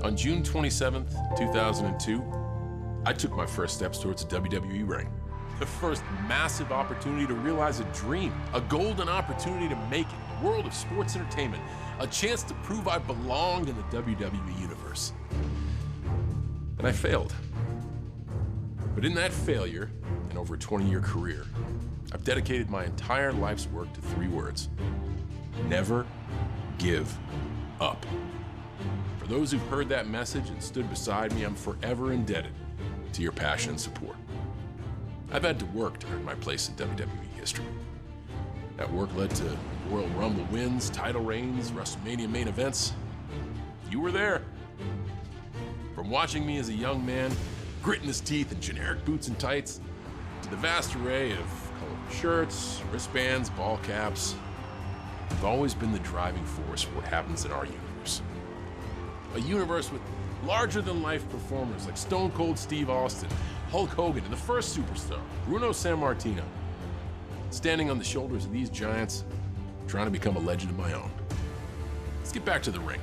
On June 27th, 2002, I took my first steps towards a WWE ring. The first massive opportunity to realize a dream, a golden opportunity to make it in the world of sports entertainment, a chance to prove I belonged in the WWE universe. And I failed. But in that failure, and over a 20-year career, I've dedicated my entire life's work to 3 words: never give up. For those who've heard that message and stood beside me, I'm forever indebted to your passion and support. I've had to work to earn my place in WWE history. That work led to Royal Rumble wins, title reigns, WrestleMania main events. You were there. From watching me as a young man, gritting his teeth in generic boots and tights, to the vast array of colorful shirts, wristbands, ball caps, I've always been the driving force for what happens in our universe. A universe with larger-than-life performers like Stone Cold Steve Austin, Hulk Hogan, and the first superstar, Bruno Sammartino. Standing on the shoulders of these giants, trying to become a legend of my own. Let's get back to the ring.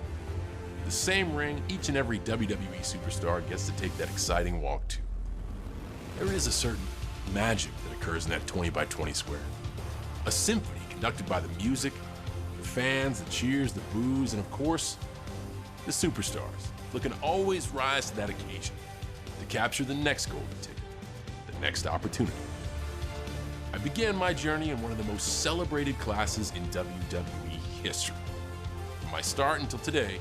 The same ring each and every WWE superstar gets to take that exciting walk to. There is a certain magic that occurs in that 20 by 20 square. A symphony conducted by the music, the fans, the cheers, the boos, and of course, the superstars, looking to always rise to that occasion, to capture the next golden ticket, the next opportunity. I began my journey in one of the most celebrated classes in WWE history. From my start until today,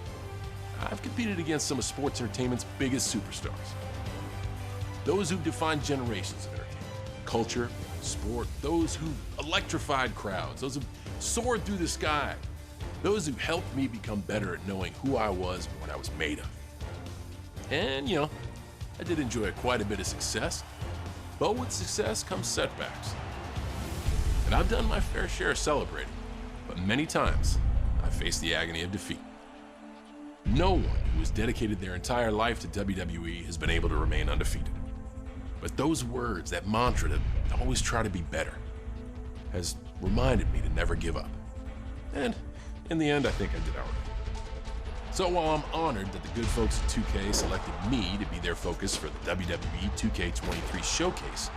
I've competed against some of sports entertainment's biggest superstars. Those who've defined generations of entertainment, culture, sport, those who've electrified crowds, those who've soared through the sky, those who helped me become better at knowing who I was and what I was made of. And, you know, I did enjoy quite a bit of success, but with success comes setbacks. And I've done my fair share of celebrating, but many times I've faced the agony of defeat. No one who has dedicated their entire life to WWE has been able to remain undefeated. But those words, that mantra to always try to be better, has reminded me to never give up. And in the end, I think I did all right. So while I'm honored that the good folks at 2K selected me to be their focus for the WWE 2K23 showcase,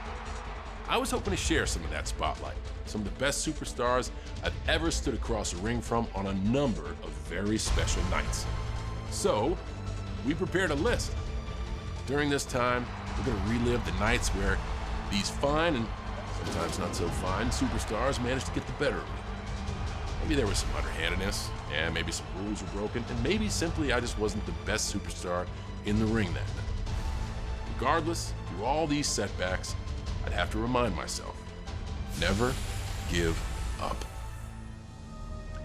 I was hoping to share some of that spotlight, some of the best superstars I've ever stood across a ring from on a number of very special nights. So, we prepared a list. During this time, we're going to relive the nights where these fine and sometimes not so fine superstars managed to get the better of me. Maybe there was some underhandedness, and maybe some rules were broken, and maybe simply I just wasn't the best superstar in the ring that night. Regardless, through all these setbacks, I'd have to remind myself, never give up.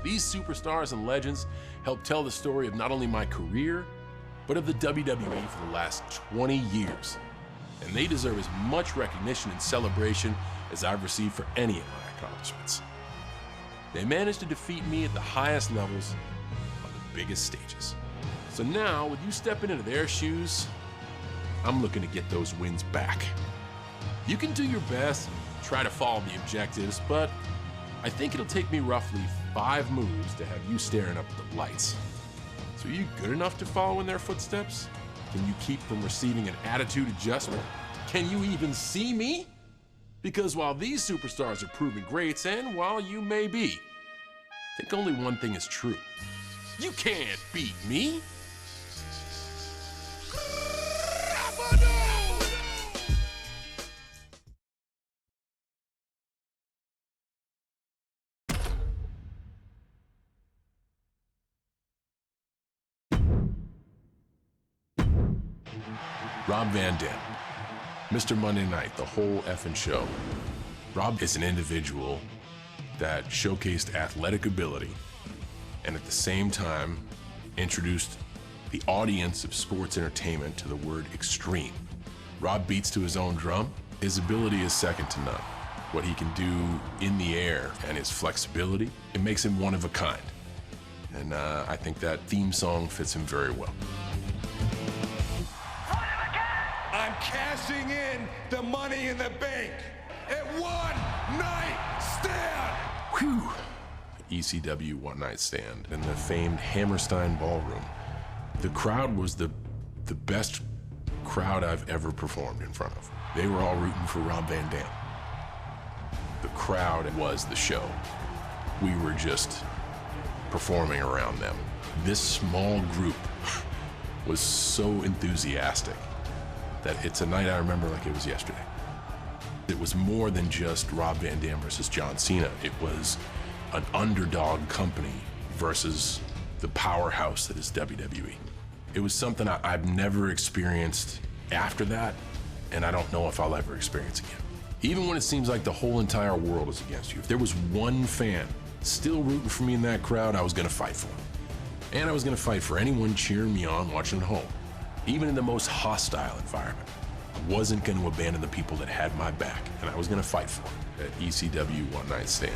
These superstars and legends help tell the story of not only my career, but of the WWE for the last 20 years. And they deserve as much recognition and celebration as I've received for any of my accomplishments. They managed to defeat me at the highest levels on the biggest stages. So now, with you stepping into their shoes, I'm looking to get those wins back. You can do your best and try to follow the objectives, but I think it'll take me roughly 5 moves to have you staring up at the lights. So are you good enough to follow in their footsteps? Can you keep from receiving an attitude adjustment? Can you even see me? Because while these superstars are proven greats, and while you may be, I think only one thing is true. You can't beat me. Rob Van Dam, Mr. Monday Night, the whole effing show. Rob is an individual that showcased athletic ability and at the same time introduced the audience of sports entertainment to the word extreme. Rob beats to his own drum. His ability is second to none. What he can do in the air and his flexibility, it makes him one of a kind. And I think that theme song fits him very well. I'm cashing in the Money in the Bank at One Night Stand. Whew. ECW One Night Stand in the famed Hammerstein Ballroom. The crowd was the best crowd I've ever performed in front of. They were all rooting for Rob Van Dam. The crowd was the show. We were just performing around them. This small group was so enthusiastic that it's a night I remember like it was yesterday. It was more than just Rob Van Dam versus John Cena. It was an underdog company versus the powerhouse that is WWE. It was something I've never experienced after that, and I don't know if I'll ever experience again. Even when it seems like the whole entire world is against you, if there was one fan still rooting for me in that crowd, I was gonna fight for him. And I was gonna fight for anyone cheering me on watching at home. Even in the most hostile environment, I wasn't gonna abandon the people that had my back, and I was gonna fight for them. At ECW One Night Stand.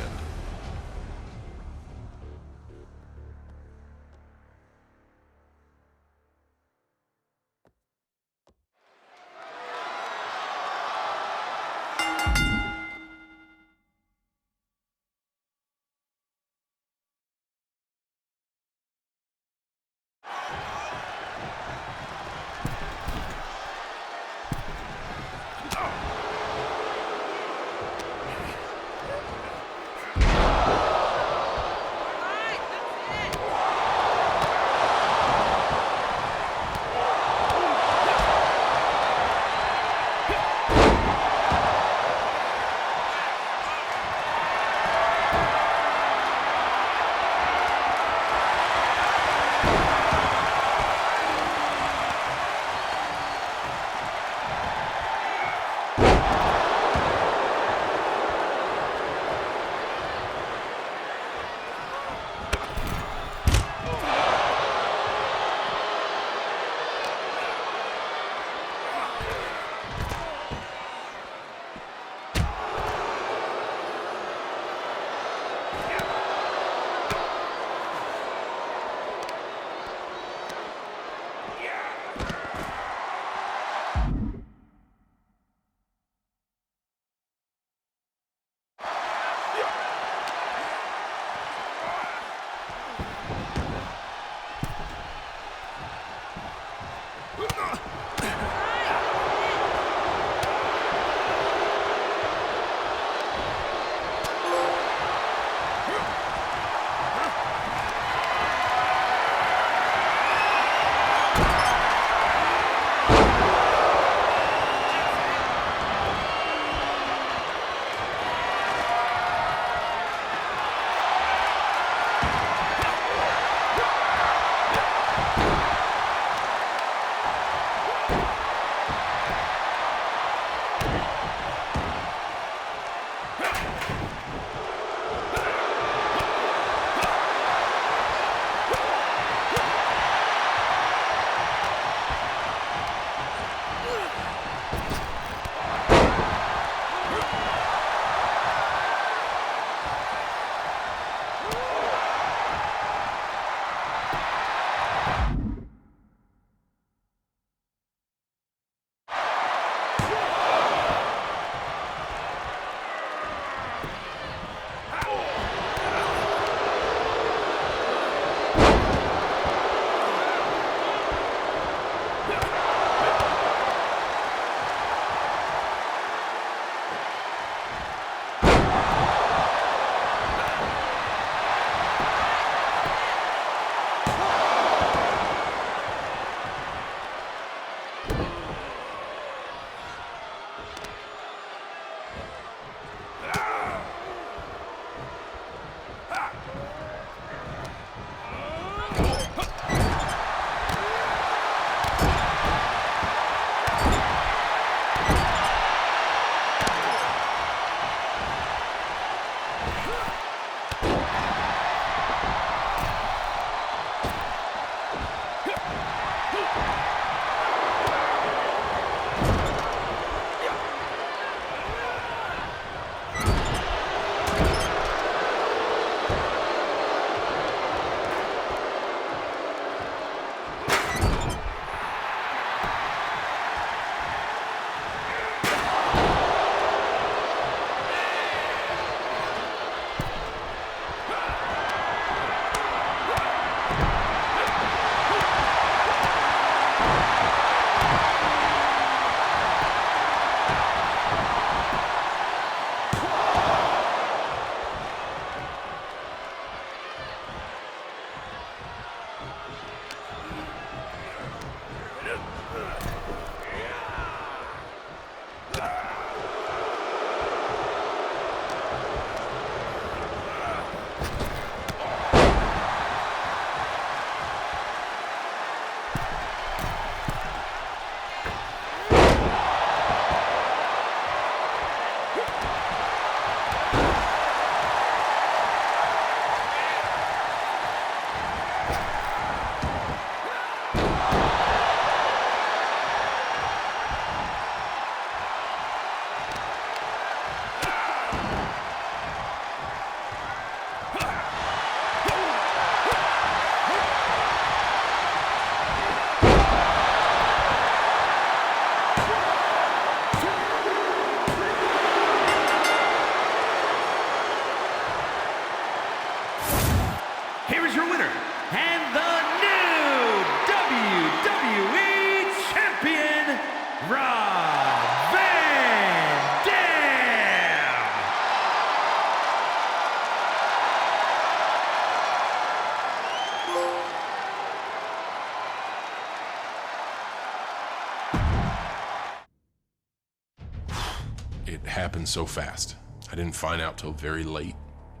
it happened so fast. I didn't find out till very late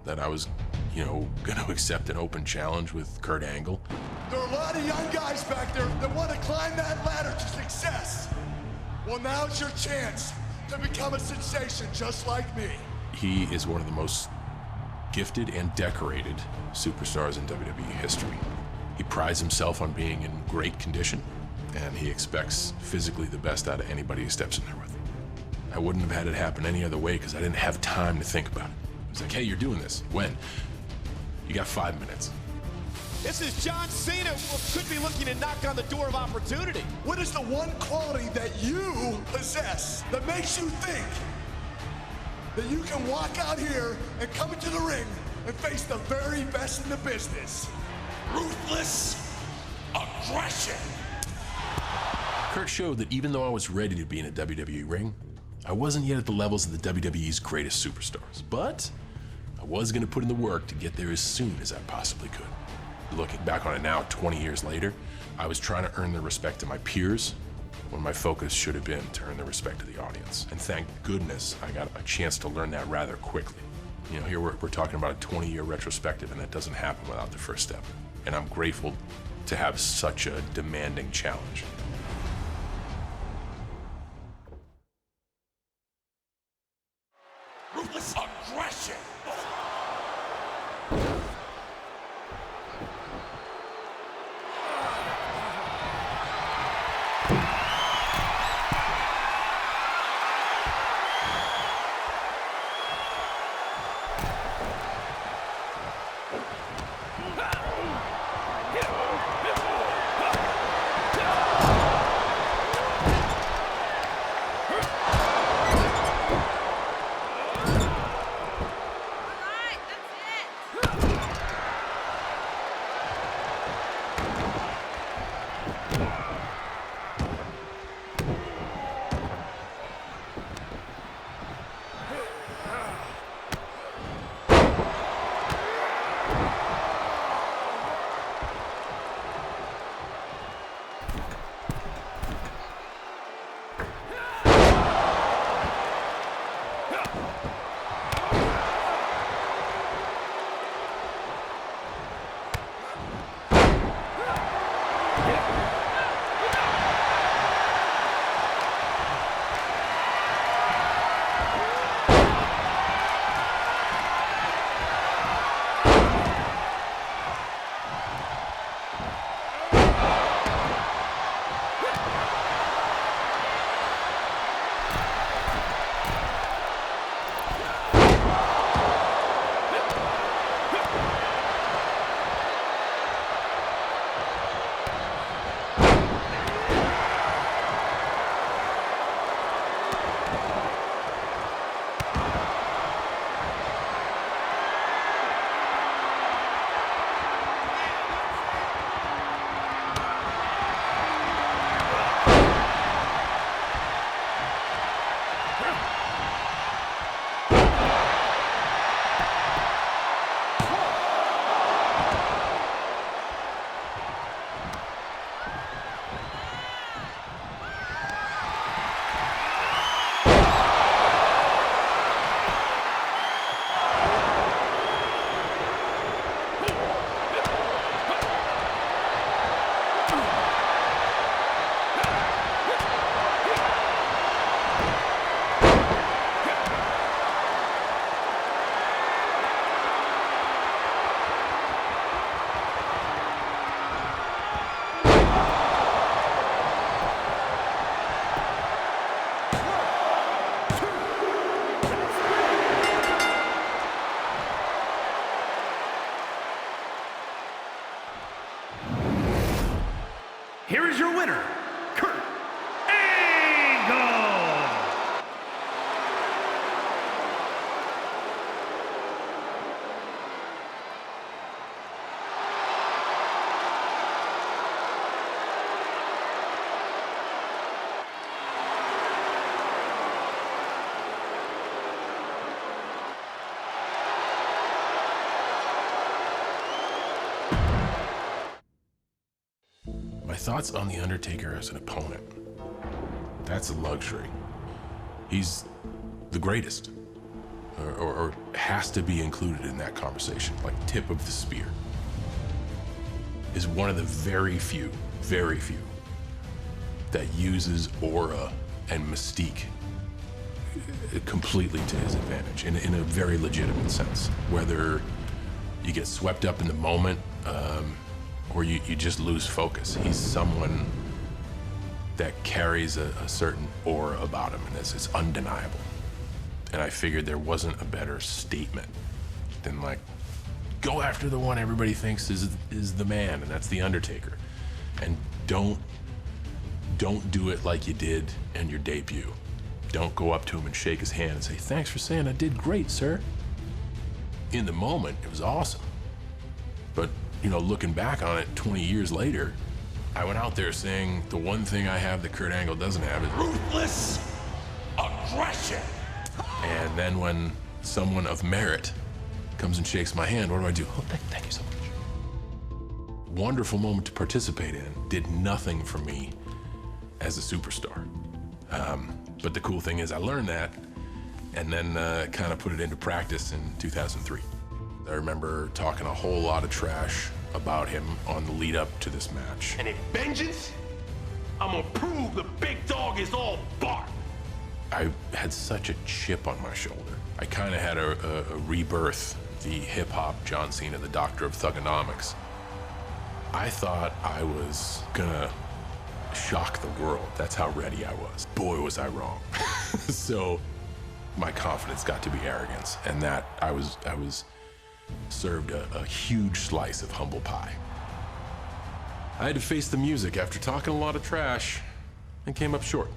that I was, gonna accept an open challenge with Kurt Angle. There are a lot of young guys back there that want to climb that ladder to success. Well, now's your chance to become a sensation just like me. He is one of the most gifted and decorated superstars in WWE history. He prides himself on being in great condition, and he expects physically the best out of anybody he steps in there with. I wouldn't have had it happen any other way because I didn't have time to think about it. It was like, hey, you're doing this. When? You got 5 minutes. This is John Cena, who could be looking to knock on the door of opportunity. What is the one quality that you possess that makes you think that you can walk out here and come into the ring and face the very best in the business? Ruthless aggression. Kurt showed that even though I was ready to be in a WWE ring, I wasn't yet at the levels of the WWE's greatest superstars. But I was going to put in the work to get there as soon as I possibly could. Looking back on it now, 20 years later, I was trying to earn the respect of my peers when my focus should have been to earn the respect of the audience. And thank goodness I got a chance to learn that rather quickly. Here we're talking about a 20-year retrospective, and that doesn't happen without the first step. And I'm grateful to have such a demanding challenge. Ruthless aggression. Here is your winner, Kurt Angle. My thoughts on The Undertaker as an opponent. That's a luxury. He's the greatest, or has to be included in that conversation, like tip of the spear, is one of the very few that uses aura and mystique completely to his advantage in a very legitimate sense. Whether you get swept up in the moment or you just lose focus, he's someone that carries a certain aura about him, and it's undeniable. And I figured there wasn't a better statement than, like, go after the one everybody thinks is the man, and that's the Undertaker. And don't do it like you did in your debut. Don't go up to him and shake his hand and say, thanks for saying I did great, sir. In the moment, it was awesome. But, you know, looking back on it 20 years later, I went out there saying the one thing I have that Kurt Angle doesn't have is Ruthless aggression. And then when someone of merit comes and shakes my hand, what do? Oh, thank you so much. Wonderful moment to participate in. Did nothing for me as a superstar. But the cool thing is I learned that and then kind of put it into practice in 2003. I remember talking a whole lot of trash about him on the lead up to this match. And in vengeance, I'm gonna prove the big dog is all bark. I had such a chip on my shoulder. I kind of had a rebirth, the hip-hop John Cena, the doctor of thugonomics. I thought I was gonna shock the world. That's how ready I was. Boy, was I wrong. So my confidence got to be arrogance, and that I was served a huge slice of humble pie. I had to face the music after talking a lot of trash and came up short.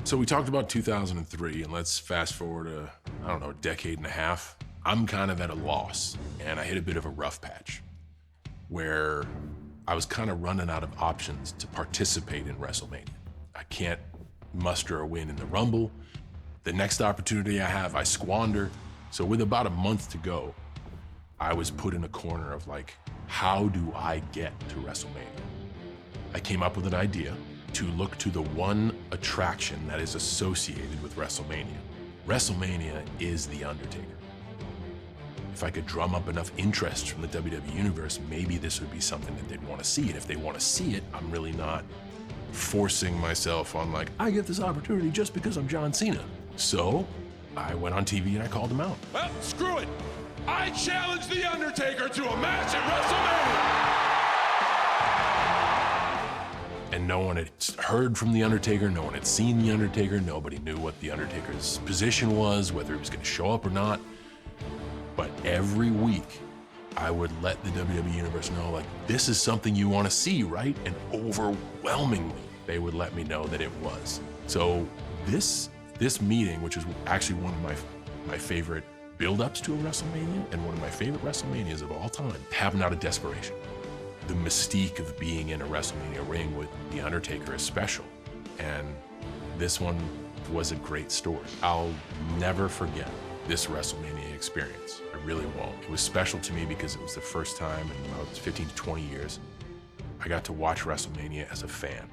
So we talked about 2003, and let's fast forward a decade and a half. I'm kind of at a loss, and I hit a bit of a rough patch where I was kind of running out of options to participate in WrestleMania. I can't muster a win in the Rumble. The next opportunity I have, I squander. So with about a month to go, I was put in a corner of like, how do I get to WrestleMania? I came up with an idea to look to the one attraction that is associated with WrestleMania. WrestleMania is The Undertaker. If I could drum up enough interest from the WWE Universe, maybe this would be something that they'd want to see. And if they want to see it, I'm really not forcing myself on like, I get this opportunity just because I'm John Cena. So I went on TV and I called him out. Well, screw it. I challenge The Undertaker to a match at WrestleMania. And no one had heard from The Undertaker, no one had seen The Undertaker, nobody knew what The Undertaker's position was, whether he was gonna show up or not. But every week, I would let the WWE Universe know, like, this is something you wanna see, right? And overwhelmingly, they would let me know that it was. So this meeting, which is actually one of my favorite build-ups to a WrestleMania and one of my favorite WrestleManias of all time, happened out of desperation. The mystique of being in a WrestleMania ring with The Undertaker is special. And this one was a great story. I'll never forget this WrestleMania experience. I really won't. It was special to me because it was the first time in about 15 to 20 years I got to watch WrestleMania as a fan.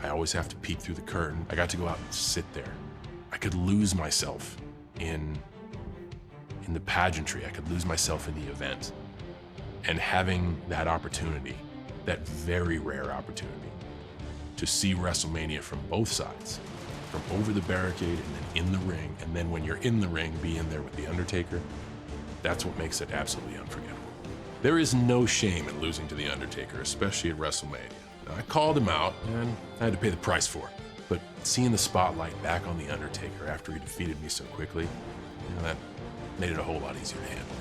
I always have to peek through the curtain. I got to go out and sit there. I could lose myself in the pageantry. I could lose myself in the event. And having that opportunity, that very rare opportunity, to see WrestleMania from both sides, from over the barricade and then in the ring, and then when you're in the ring, be in there with The Undertaker, that's what makes it absolutely unforgettable. There is no shame in losing to The Undertaker, especially at WrestleMania. Now, I called him out, and I had to pay the price for it. But seeing the spotlight back on The Undertaker after he defeated me so quickly, that made it a whole lot easier to handle.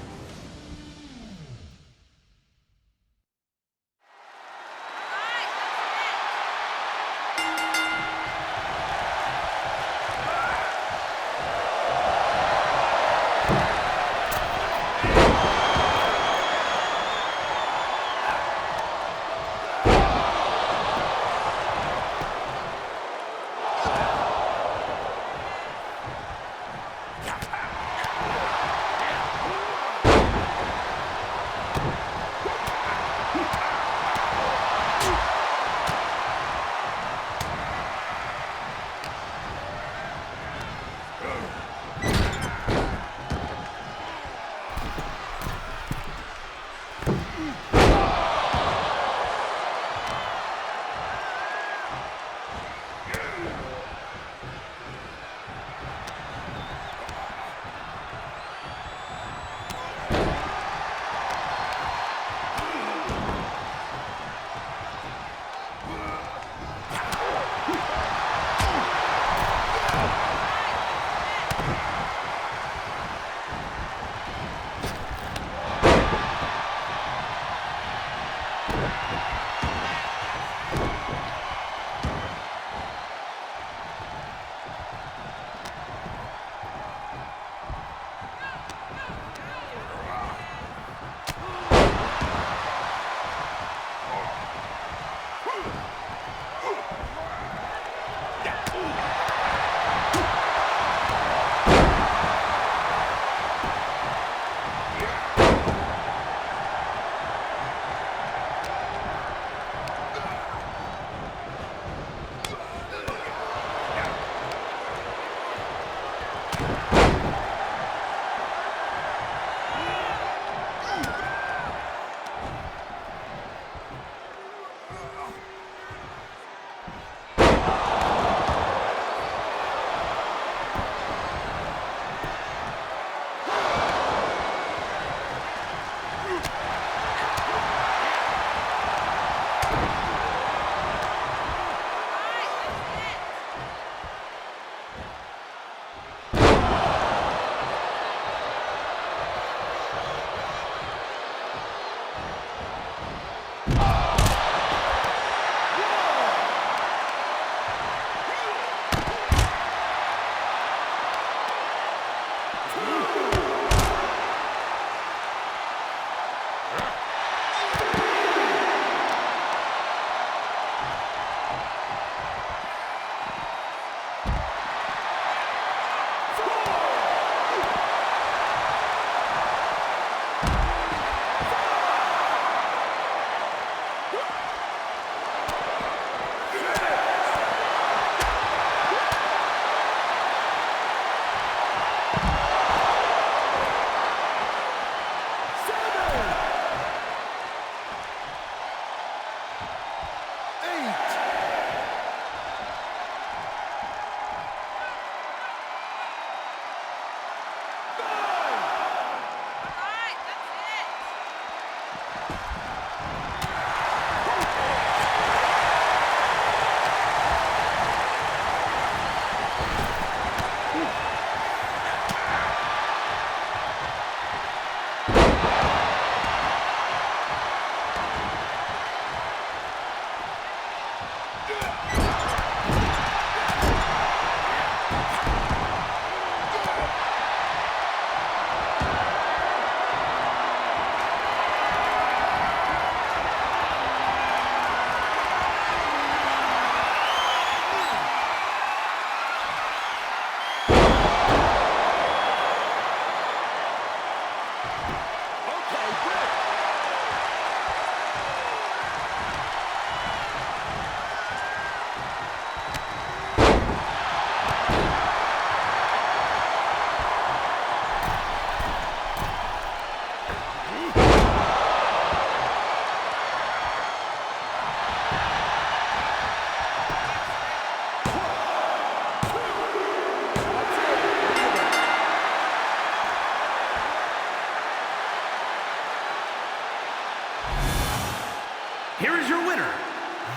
here is your winner,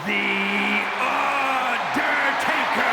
The Undertaker.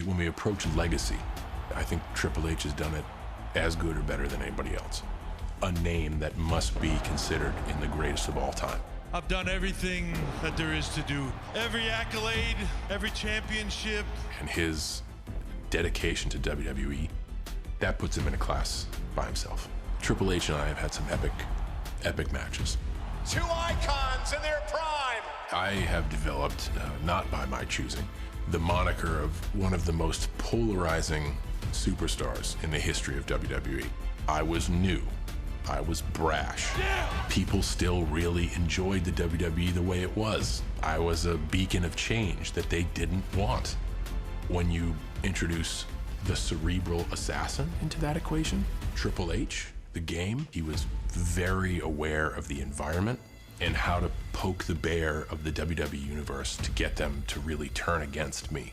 When we approach legacy, I think Triple H has done it as good or better than anybody else. A name that must be considered in the greatest of all time. I've done everything that there is to do. Every accolade, every championship. And his dedication to WWE, that puts him in a class by himself. Triple H and I have had some epic matches. Two icons in their prime. I have developed, not by my choosing, the moniker of one of the most polarizing superstars in the history of WWE. I was new. I was brash. Yeah. People still really enjoyed the WWE the way it was. I was a beacon of change that they didn't want. When you introduce the cerebral assassin into that equation, Triple H, the game, he was very aware of the environment and how to poke the bear of the WWE universe to get them to really turn against me,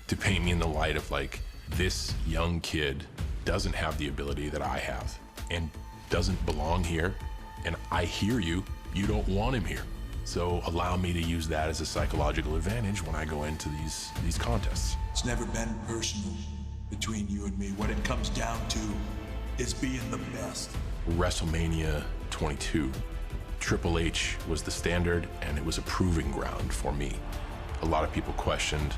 to paint me in the light of like, this young kid doesn't have the ability that I have and doesn't belong here, and I hear you, you don't want him here. So allow me to use that as a psychological advantage when I go into these contests. It's never been personal between you and me. What it comes down to is being the best. WrestleMania 22, Triple H was the standard, and it was a proving ground for me. A lot of people questioned,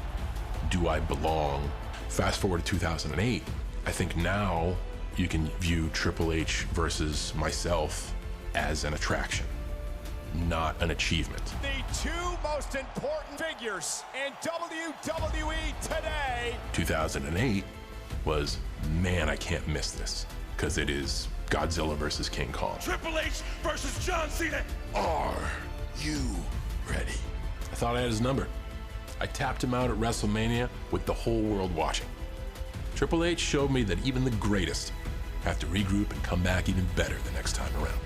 do I belong? Fast forward to 2008, I think now you can view Triple H versus myself as an attraction, not an achievement. The two most important figures in WWE today. 2008 was, man, I can't miss this, because it is Godzilla versus King Kong. Triple H versus John Cena. Are you ready? I thought I had his number. I tapped him out at WrestleMania with the whole world watching. Triple H showed me that even the greatest have to regroup and come back even better the next time around.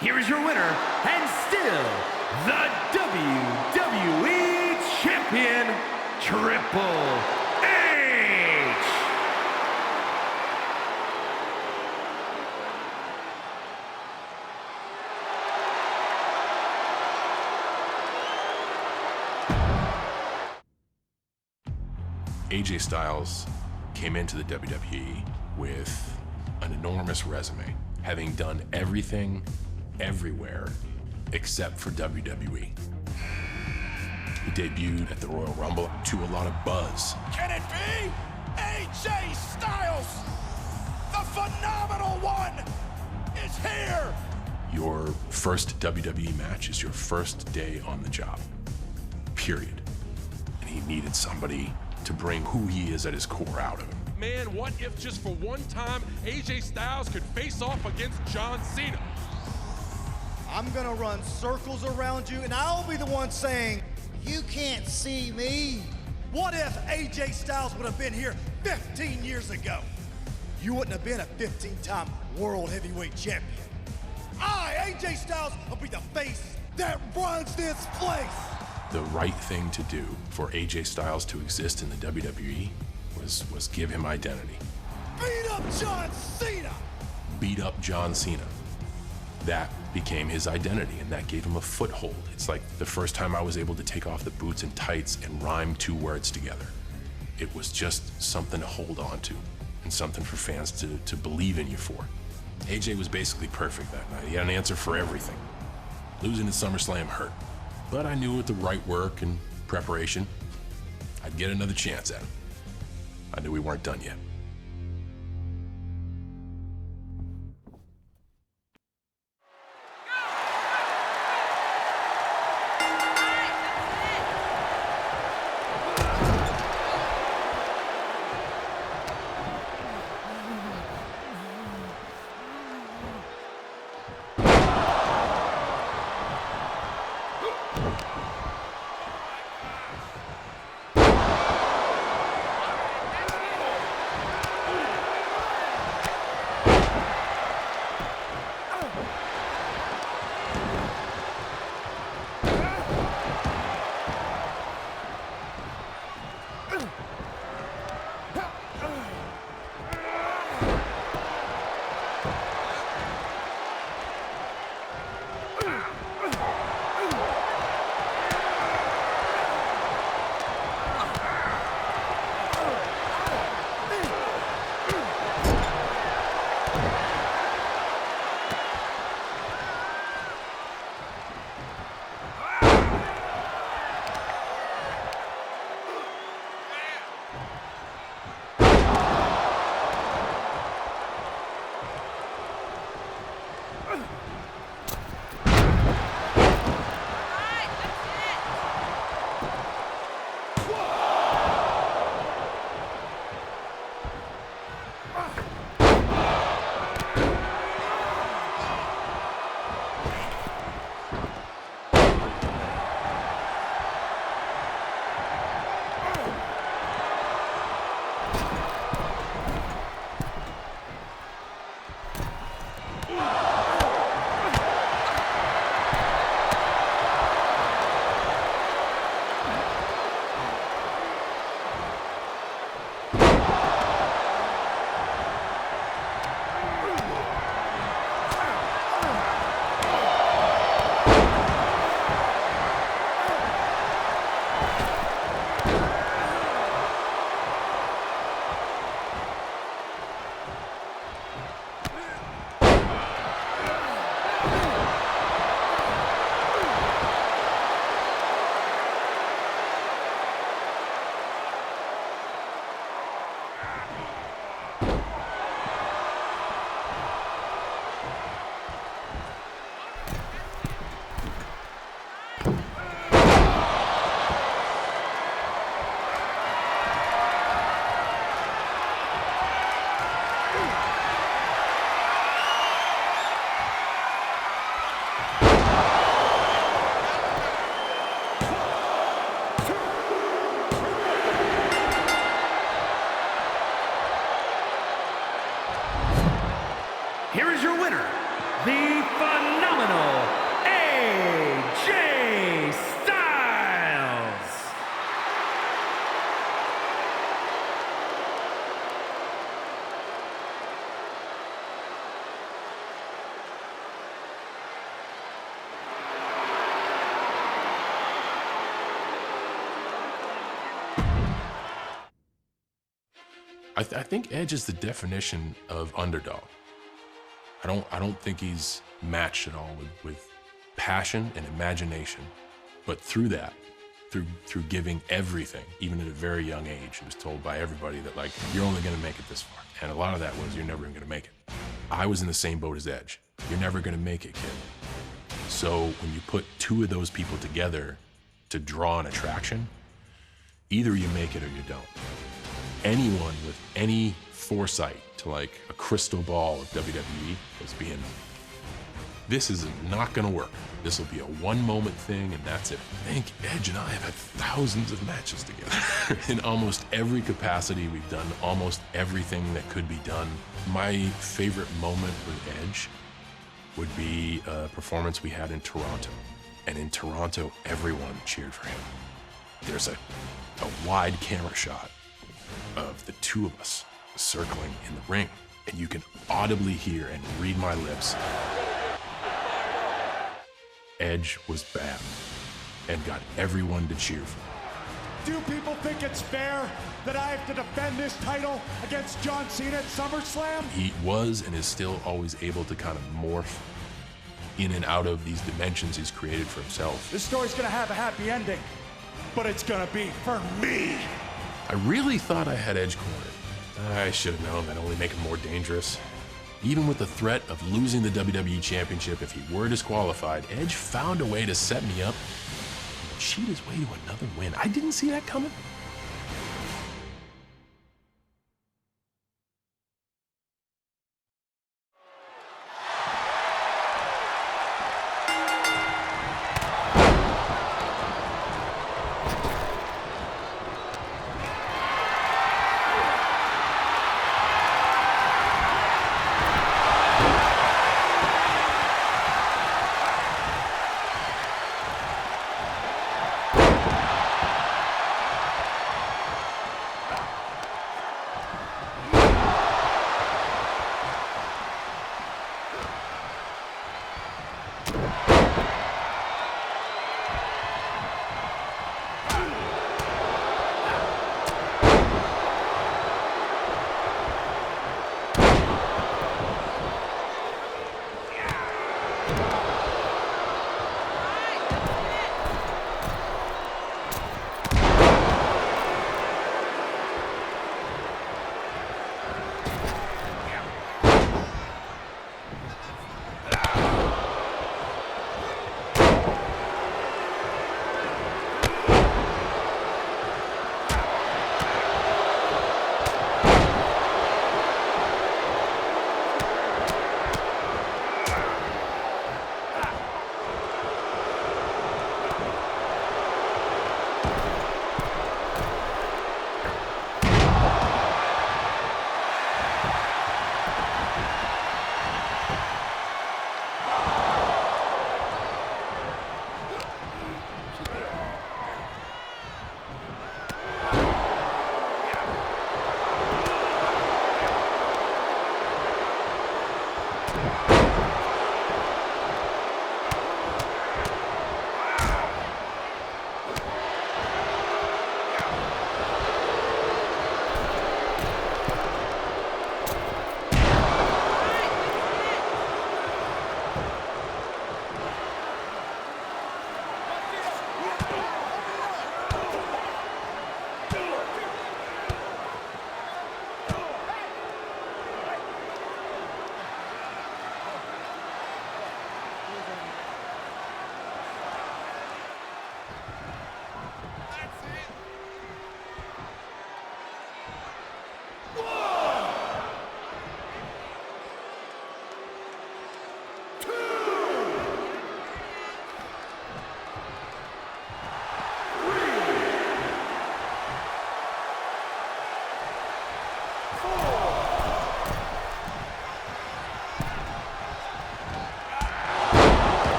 Here is your winner, and still the WWE Champion, Triple H! AJ Styles came into the WWE with an enormous resume, having done everything, everywhere, except for WWE. He debuted at the Royal Rumble to a lot of buzz. Can it be? AJ Styles, the phenomenal one, is here! Your first WWE match is your first day on the job, period. And he needed somebody to bring who he is at his core out of him. Man, what if just for one time AJ Styles could face off against John Cena? I'm gonna run circles around you, and I'll be the one saying, you can't see me. What if AJ Styles would have been here 15 years ago? You wouldn't have been a 15-time World Heavyweight Champion. I, AJ Styles, will be the face that runs this place. The right thing to do for AJ Styles to exist in the WWE was give him identity. Beat up John Cena! Beat up John Cena. That became his identity, and that gave him a foothold. It's like the first time I was able to take off the boots and tights and rhyme two words together. It was just something to hold on to, and something for fans to believe in you for. AJ was basically perfect that night. He had an answer for everything. Losing at SummerSlam hurt, but I knew with the right work and preparation, I'd get another chance at him. I knew we weren't done yet. I think Edge is the definition of underdog. I don't think he's matched at all with passion and imagination, but through that, through giving everything, even at a very young age, he was told by everybody that, like, you're only gonna make it this far. And a lot of that was, you're never gonna make it. I was in the same boat as Edge. You're never gonna make it, kid. So when you put two of those people together to draw an attraction, either you make it or you don't. Anyone with any foresight to, like, a crystal ball of WWE was being, this is not gonna work. This will be a one-moment thing, and that's it. I think Edge and I have had thousands of matches together. In almost every capacity, we've done almost everything that could be done. My favorite moment with Edge would be a performance we had in Toronto. And in Toronto, everyone cheered for him. There's a wide camera shot of the two of us circling in the ring, and you can audibly hear and read my lips. Edge was bad and got everyone to cheer for him. Do people think it's fair that I have to defend this title against John Cena at SummerSlam? He was and is still always able to kind of morph in and out of these dimensions he's created for himself. This story's gonna have a happy ending, but it's gonna be for me. I really thought I had Edge cornered. I should have known that'd only make him more dangerous. Even with the threat of losing the WWE Championship if he were disqualified, Edge found a way to set me up and cheat his way to another win. I didn't see that coming.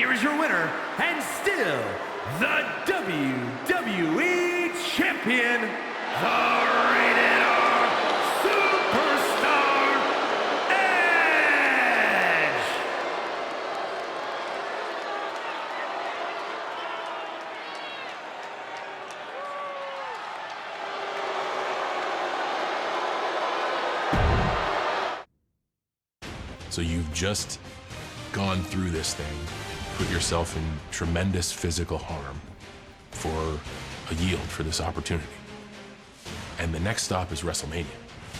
here is your winner, and still the WWE Champion, the Rated R Superstar, Edge! So you've just gone through this thing, put yourself in tremendous physical harm for a yield for this opportunity. And the next stop is WrestleMania.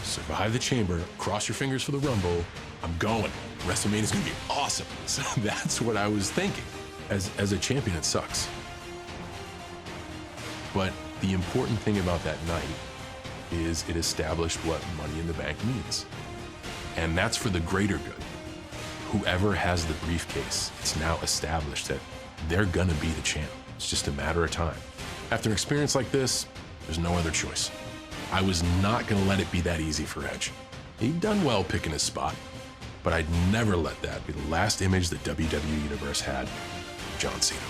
Survive the chamber, cross your fingers for the Rumble. I'm going. WrestleMania is gonna be awesome. So that's what I was thinking. As a champion, it sucks. But the important thing about that night is it established what Money in the Bank means. And that's for the greater good. Whoever has the briefcase, it's now established that they're gonna be the champ. It's just a matter of time. After an experience like this, there's no other choice. I was not gonna let it be that easy for Edge. He'd done well picking his spot, but I'd never let that be the last image the WWE Universe had of John Cena.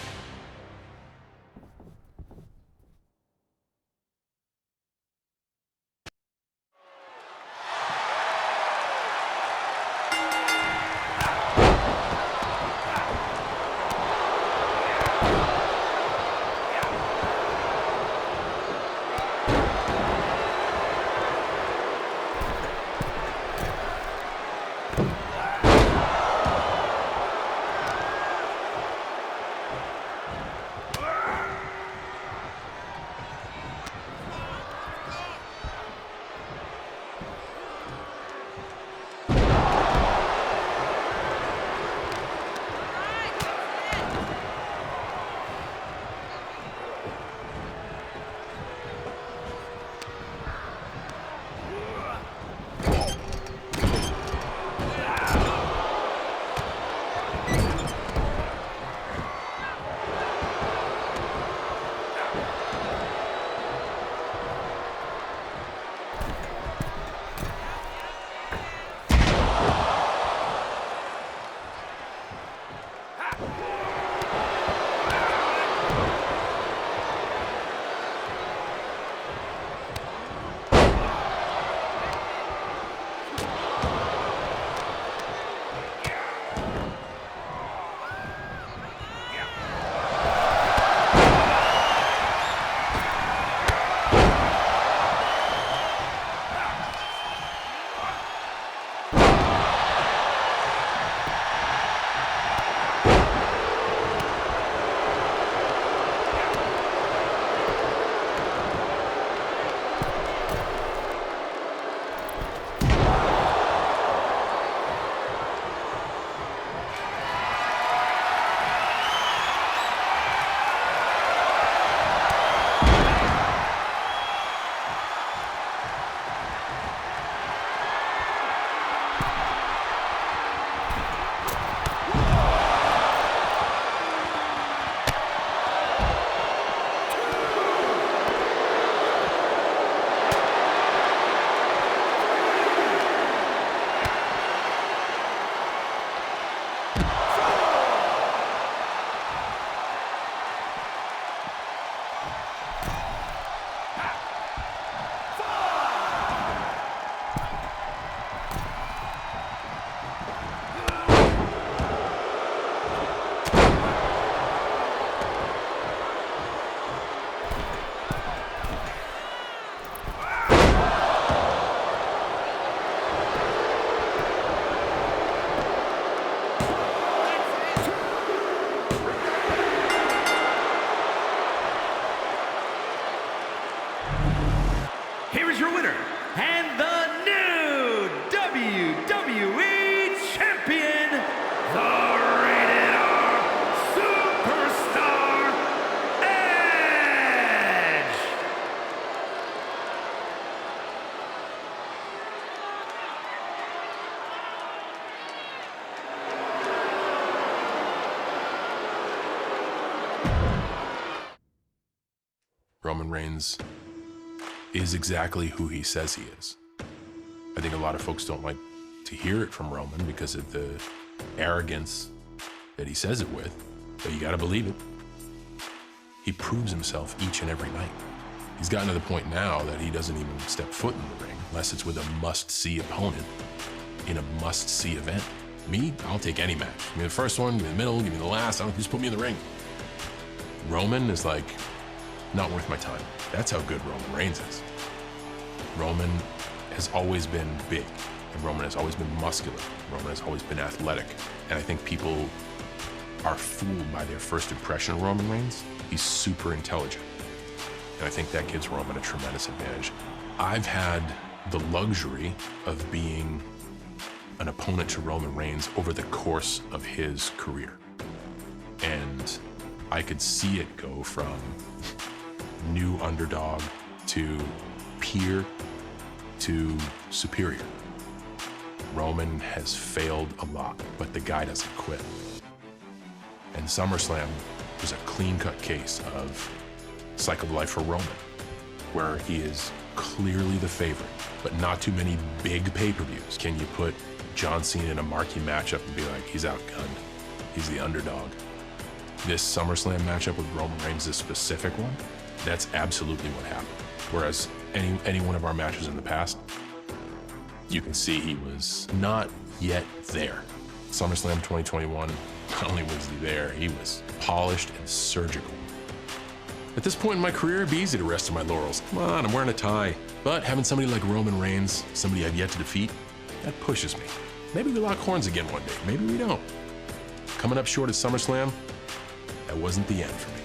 Roman Reigns is exactly who he says he is. I think a lot of folks don't like to hear it from Roman because of the arrogance that he says it with. but you gotta believe it. He proves himself each and every night. He's gotten to the point now that he doesn't even step foot in the ring unless it's with a must-see opponent in a must-see event. Me, I'll take any match. Give me the first one, give me the middle, give me the last. I don't just put me in the ring. Roman is like, not worth my time. That's how good Roman Reigns is. Roman has always been big, and Roman has always been muscular. Roman has always been athletic. And I think people are fooled by their first impression of Roman Reigns. He's super intelligent. And I think that gives Roman a tremendous advantage. I've had the luxury of being an opponent to Roman Reigns over the course of his career. And I could see it go from new underdog to peer to superior. Roman has failed a lot, but the guy doesn't quit. And SummerSlam was a clean-cut case of cycle of life for Roman, where he is clearly the favorite, but not too many big pay-per-views can you put John Cena in a marquee matchup and be like, he's outgunned, he's the underdog. This SummerSlam matchup with Roman Reigns, this specific one, that's absolutely what happened. Whereas any one of our matches in the past, you can see he was not yet there. SummerSlam 2021, not only was he there, he was polished and surgical. At this point in my career, it'd be easy to rest on my laurels. Come on, I'm wearing a tie. But having somebody like Roman Reigns, somebody I've yet to defeat, that pushes me. Maybe we lock horns again one day, maybe we don't. Coming up short at SummerSlam, that wasn't the end for me.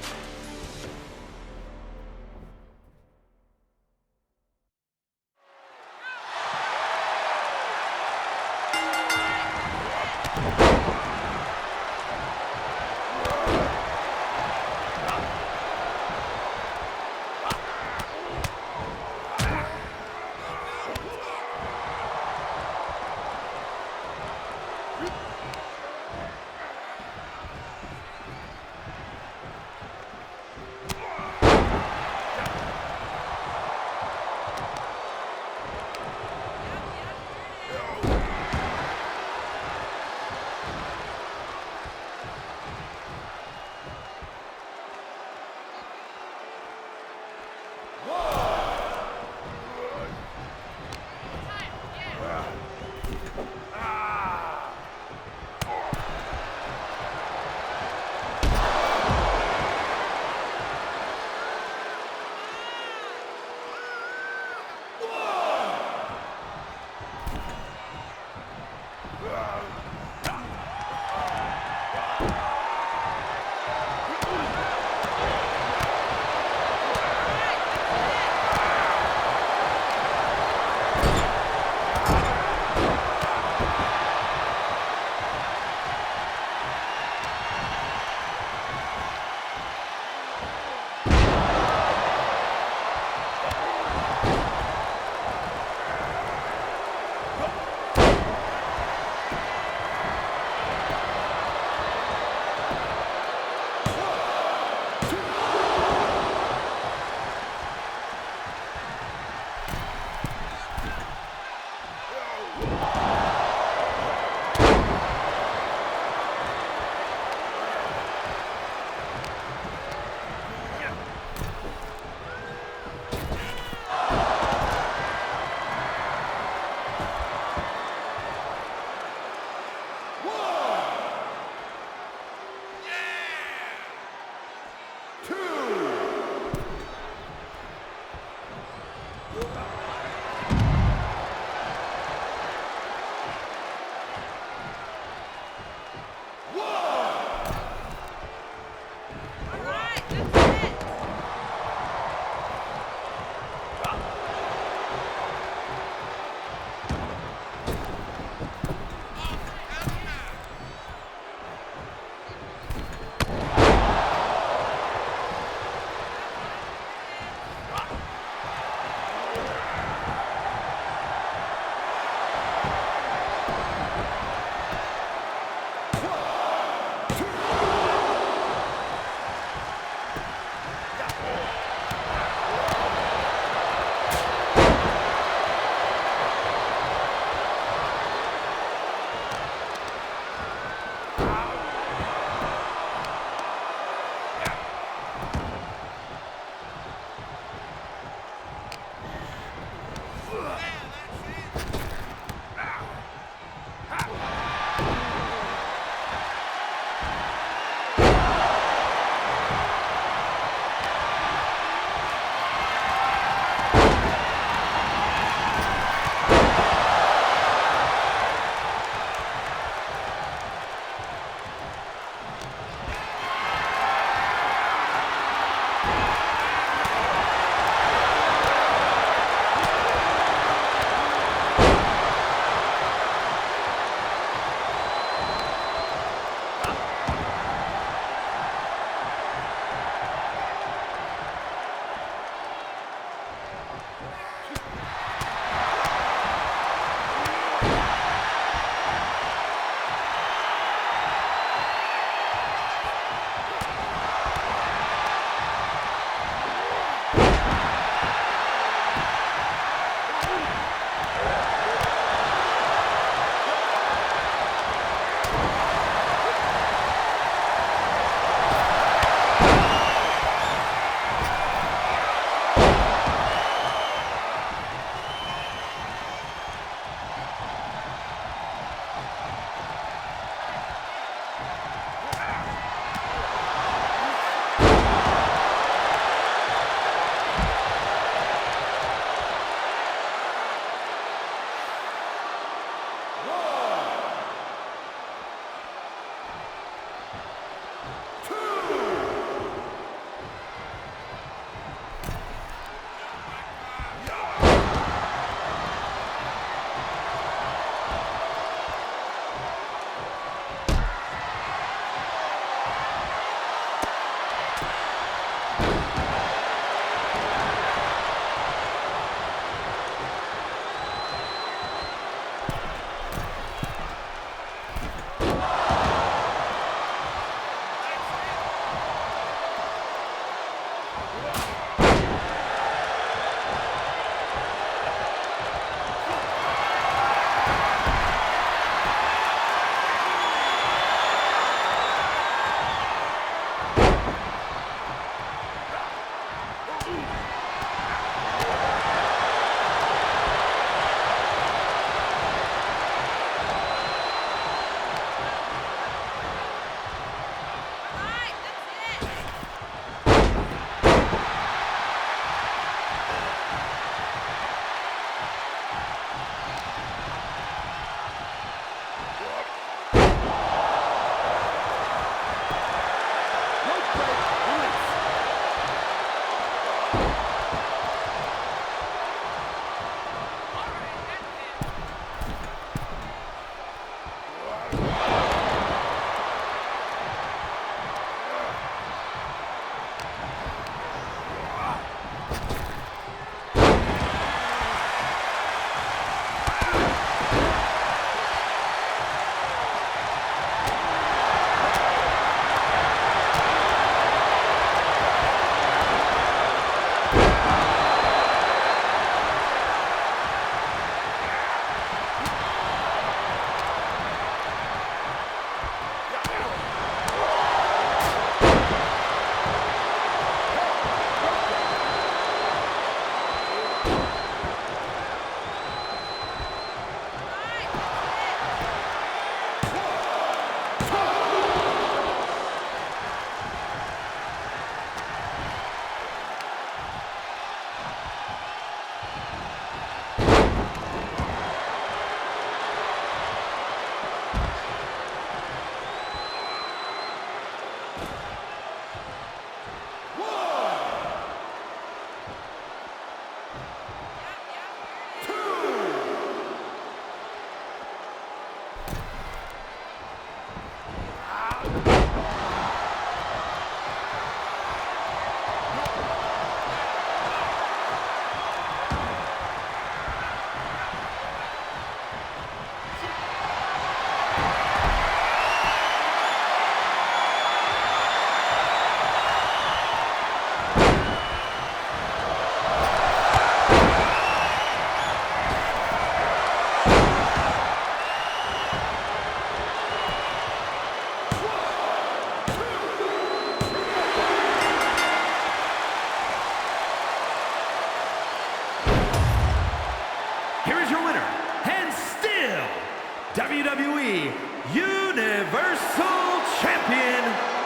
WWE Universal Champion,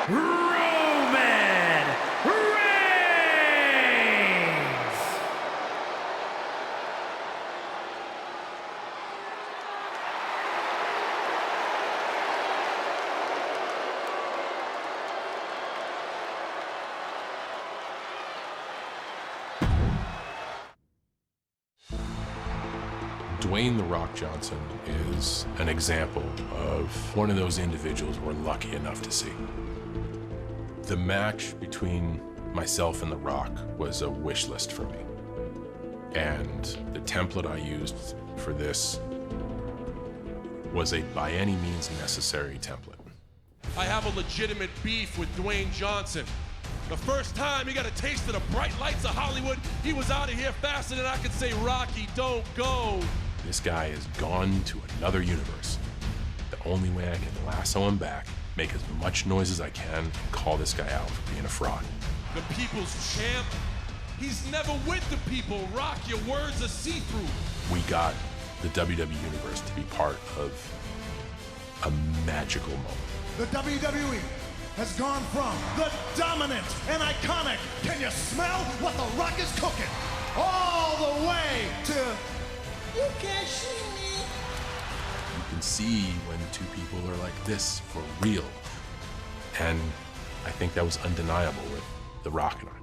Roman Reigns! Dwayne "The Rock" Johnson is an example of one of those individuals we're lucky enough to see. The match between myself and The Rock was a wish list for me. And the template I used for this was a by any means necessary template. I have a legitimate beef with Dwayne Johnson. The first time he got a taste of the bright lights of Hollywood, he was out of here faster than I could say, Rocky, don't go. This guy has gone to another universe. The only way I can lasso him back, make as much noise as I can, and call this guy out for being a fraud. The people's champ? He's never with the people, Rock. Your words are see-through. We got the WWE Universe to be part of a magical moment. The WWE has gone from the dominant and iconic, can you smell what The Rock is cooking, all the way to, you can't see me. You can see when two people are like this for real. And I think that was undeniable with The Rock and I.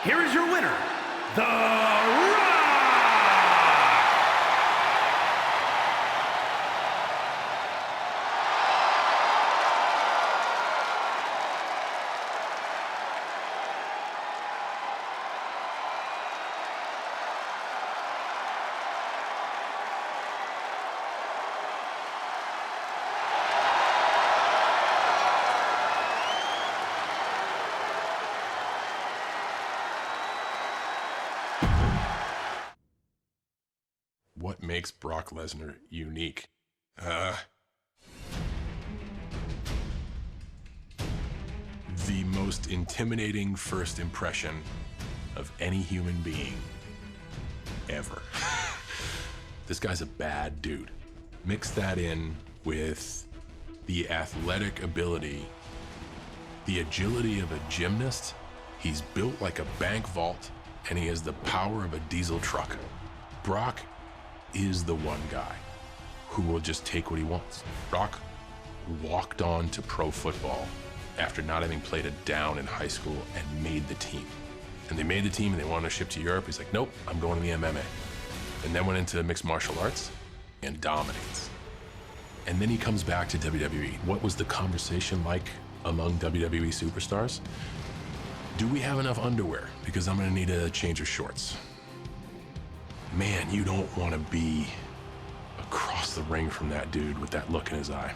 here is your winner, The Rock! What makes Brock Lesnar unique? The most intimidating first impression of any human being ever. This guy's a bad dude. Mix that in with the athletic ability, the agility of a gymnast. He's built like a bank vault, and he has the power of a diesel truck. Brock is the one guy who will just take what he wants. Brock walked on to pro football after not having played a down in high school and made the team. And they made the team and they wanted to ship to Europe. He's like, nope, I'm going to the MMA. And then went into mixed martial arts and dominates. And then he comes back to WWE. What was the conversation like among WWE superstars? Do we have enough underwear? Because I'm gonna need a change of shorts. Man, you don't want to be across the ring from that dude with that look in his eye.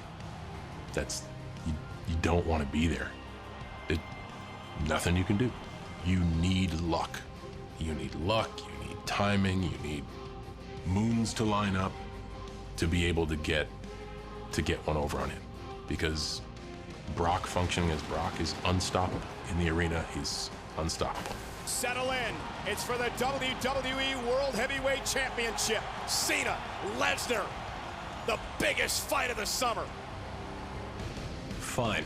You don't want to be there. Nothing you can do. You need luck. You need luck, you need timing, you need moons to line up to be able to get one over on him. Because Brock functioning as Brock is unstoppable. In the arena, he's unstoppable. Settle in. It's for the WWE World Heavyweight Championship. Cena, Lesnar, the biggest fight of the summer. Fine.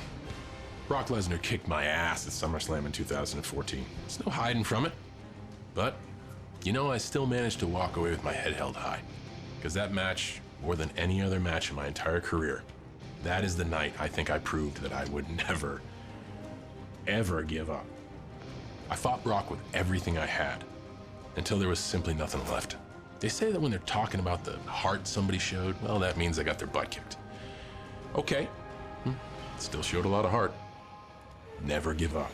Brock Lesnar kicked my ass at SummerSlam in 2014. There's no hiding from it. But, you know, I still managed to walk away with my head held high. Because that match, more than any other match in my entire career, that is the night I think I proved that I would never, ever give up. I fought Brock with everything I had until there was simply nothing left. They say that when they're talking about the heart somebody showed, well, that means they got their butt kicked. Okay, still showed a lot of heart. Never give up.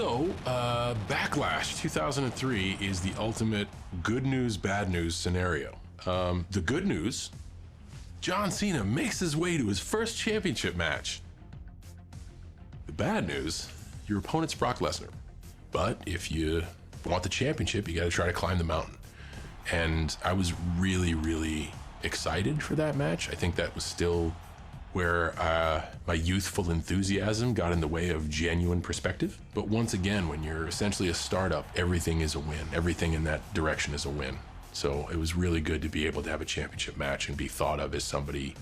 So, Backlash 2003 is the ultimate good news, bad news scenario. The good news, John Cena makes his way to his first championship match. The bad news, your opponent's Brock Lesnar. But if you want the championship, you got to try to climb the mountain. And I was really, really excited for that match. I think that was still where my youthful enthusiasm got in the way of genuine perspective. But once again, when you're essentially a startup, everything is a win. Everything in that direction is a win. So it was really good to be able to have a championship match and be thought of as somebody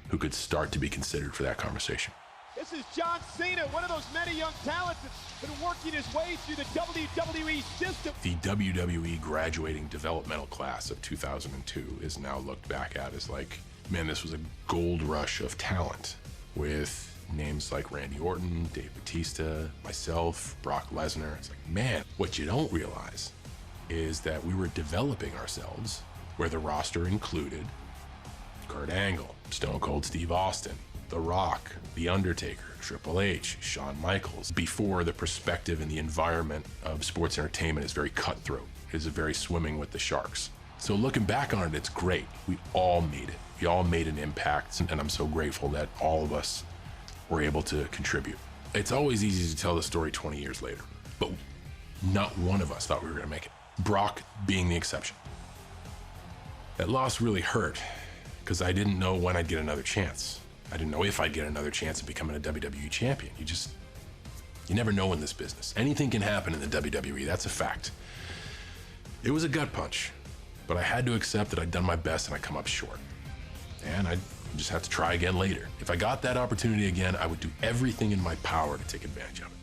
who could start to be considered for that conversation. This is John Cena, one of those many young talents that's been working his way through the WWE system. The WWE graduating developmental class of 2002 is now looked back at as like, man, this was a gold rush of talent with names like Randy Orton, Dave Bautista, myself, Brock Lesnar. It's like, man, what you don't realize is that we were developing ourselves where the roster included Kurt Angle, Stone Cold Steve Austin, The Rock, The Undertaker, Triple H, Shawn Michaels, before the perspective and the environment of sports entertainment is very cutthroat. It is very swimming with the sharks. So looking back on it, it's great. We all made it. We all made an impact, and I'm so grateful that all of us were able to contribute. It's always easy to tell the story 20 years later, but not one of us thought we were gonna make it. Brock being the exception. That loss really hurt because I didn't know when I'd get another chance. I didn't know if I'd get another chance at becoming a WWE champion. You never know in this business. Anything can happen in the WWE, that's a fact. It was a gut punch, but I had to accept that I'd done my best and I'd come up short. And I just have to try again later. If I got that opportunity again, I would do everything in my power to take advantage of it.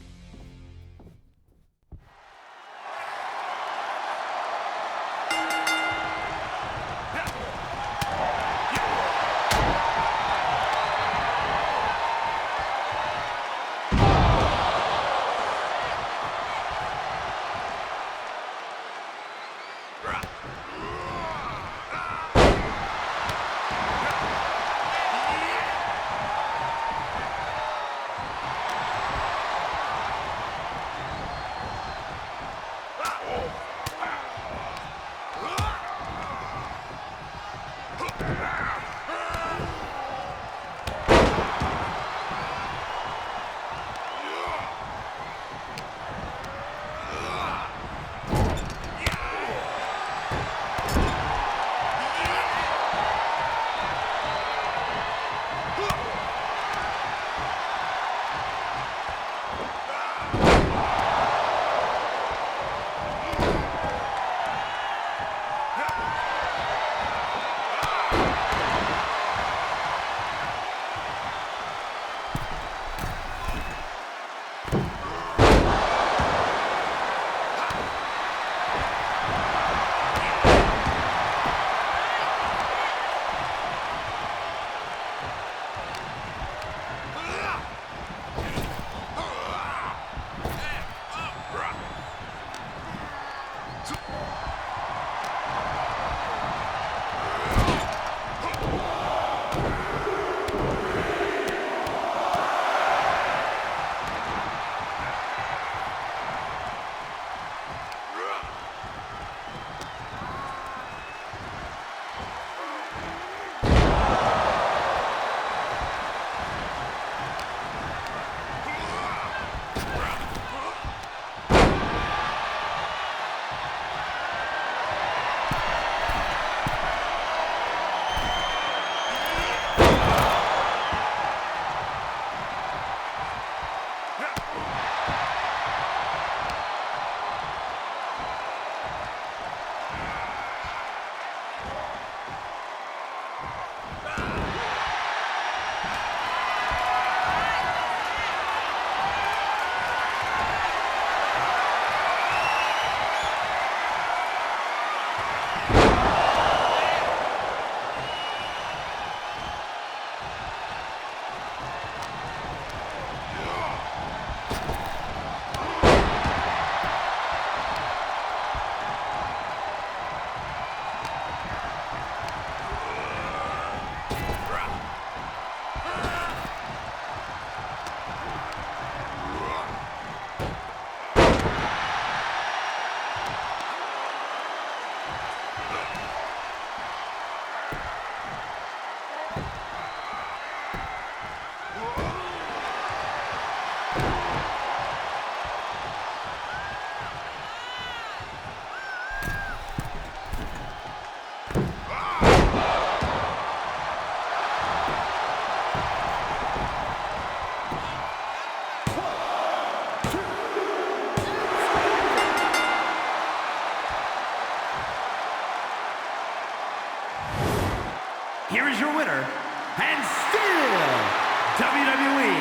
here is your winner, and still WWE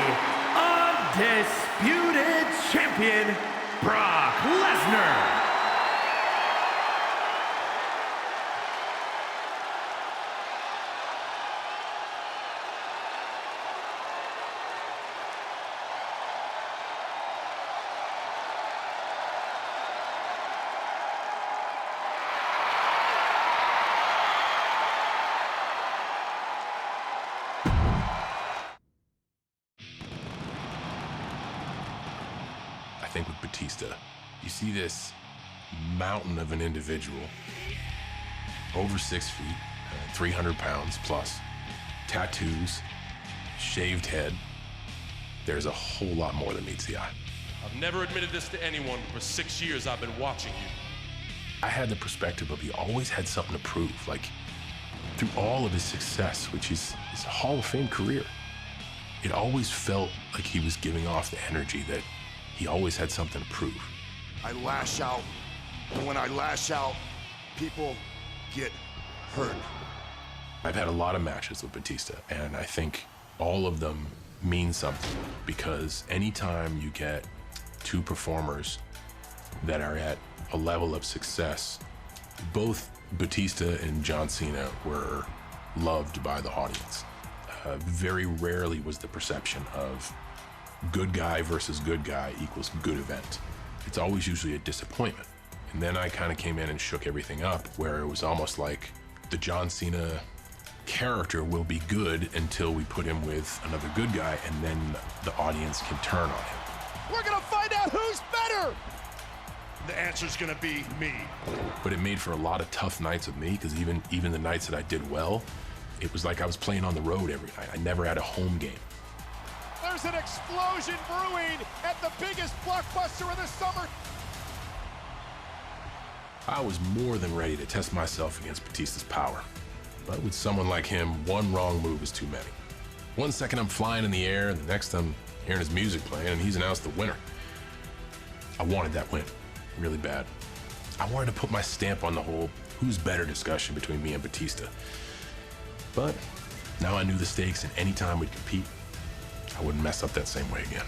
Undisputed Champion, Brock Lesnar. I think with Batista, you see this mountain of an individual, over 6 feet, 300 pounds plus, tattoos, shaved head. There's a whole lot more than meets the eye. I've never admitted this to anyone, but for 6 years I've been watching you. I had the perspective of he always had something to prove, like through all of his success, which is his Hall of Fame career. It always felt like he was giving off the energy that he always had something to prove. I lash out, and when I lash out, people get hurt. I've had a lot of matches with Batista, and I think all of them mean something, because anytime you get two performers that are at a level of success, both Batista and John Cena were loved by the audience. Very rarely was the perception of good guy versus good guy equals good event. It's always usually a disappointment. And then I kind of came in and shook everything up, where it was almost like the John Cena character will be good until we put him with another good guy, and then the audience can turn on him. We're gonna find out who's better. The answer's gonna be me. But it made for a lot of tough nights with me, because even the nights that I did well, it was like I was playing on the road every night. I never had a home game. There's an explosion brewing at the biggest blockbuster of the summer. I was more than ready to test myself against Batista's power. But with someone like him, one wrong move is too many. 1 second I'm flying in the air, and the next I'm hearing his music playing, and he's announced the winner. I wanted that win, really bad. I wanted to put my stamp on the whole who's better discussion between me and Batista. But now I knew the stakes, and any time we'd compete, I wouldn't mess up that same way again.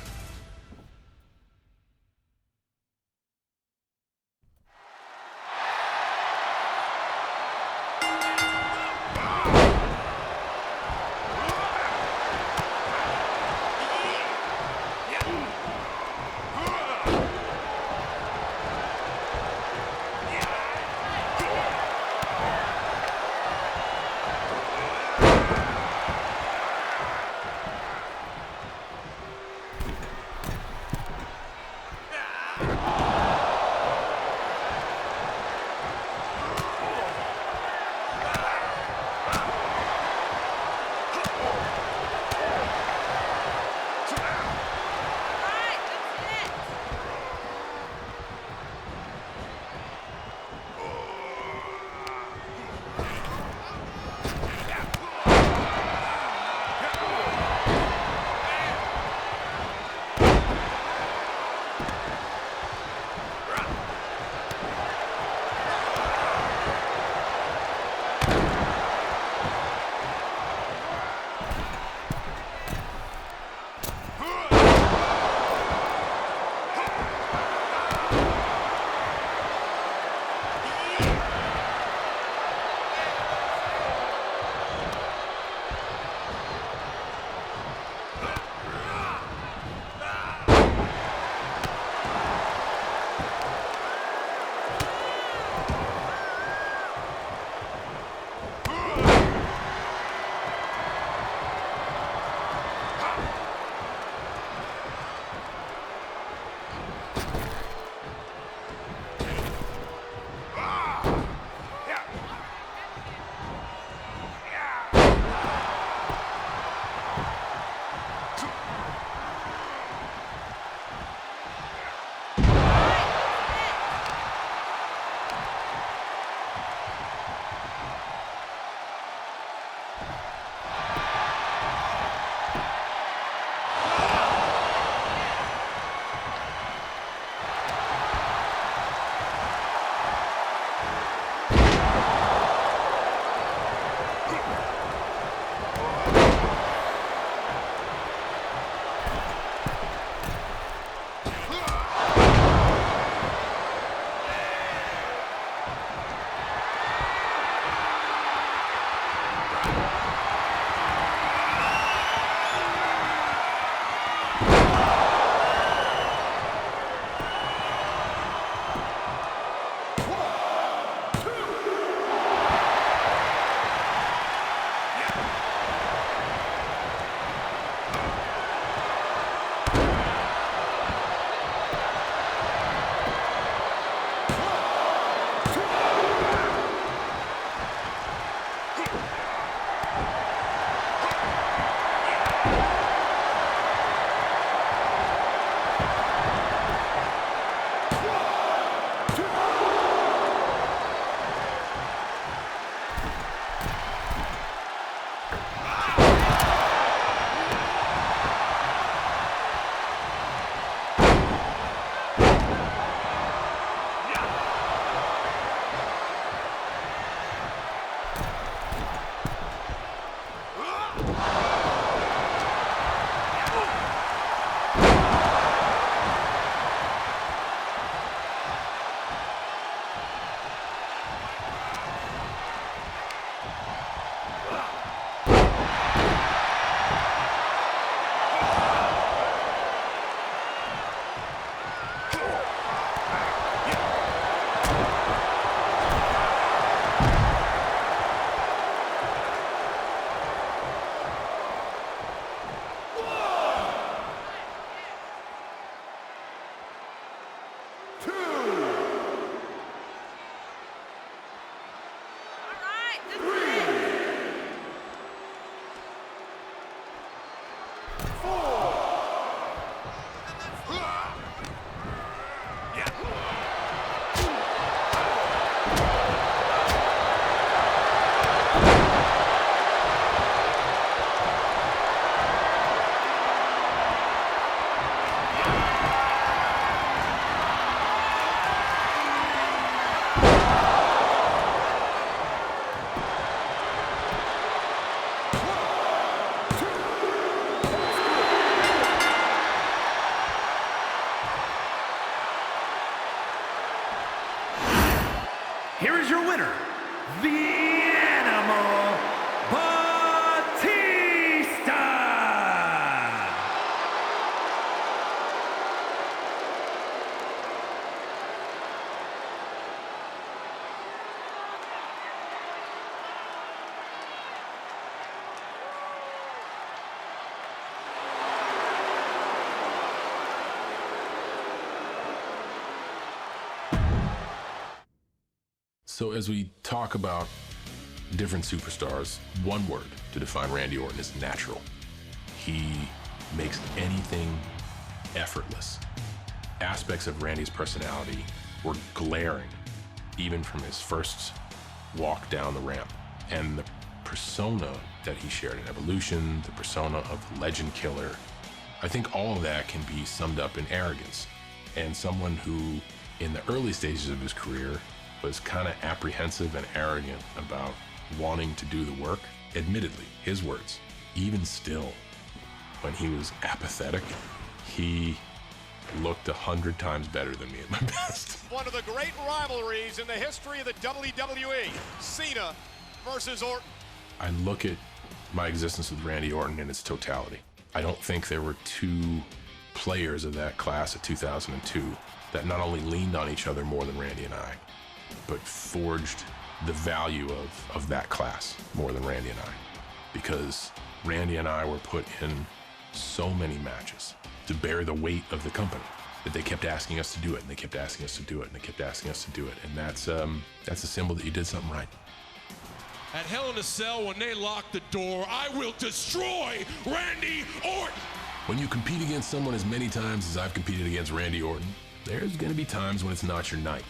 So as we talk about different superstars, one word to define Randy Orton is natural. He makes anything effortless. Aspects of Randy's personality were glaring, even from his first walk down the ramp. And the persona that he shared in Evolution, the persona of the legend killer, I think all of that can be summed up in arrogance. And someone who, in the early stages of his career, was kind of apprehensive and arrogant about wanting to do the work. Admittedly, his words, even still, when he was apathetic, he looked 100 times better than me at my best. One of the great rivalries in the history of the WWE, Cena versus Orton. I look at my existence with Randy Orton in its totality. I don't think there were two players of that class of 2002 that not only leaned on each other more than Randy and I, but forged the value of that class more than Randy and I. Because Randy and I were put in so many matches to bear the weight of the company that they kept asking us to do it, and they kept asking us to do it, and they kept asking us to do it. And that's a symbol that you did something right. At Hell in a Cell, when they lock the door, I will destroy Randy Orton. When you compete against someone as many times as I've competed against Randy Orton, there's gonna be times when it's not your night,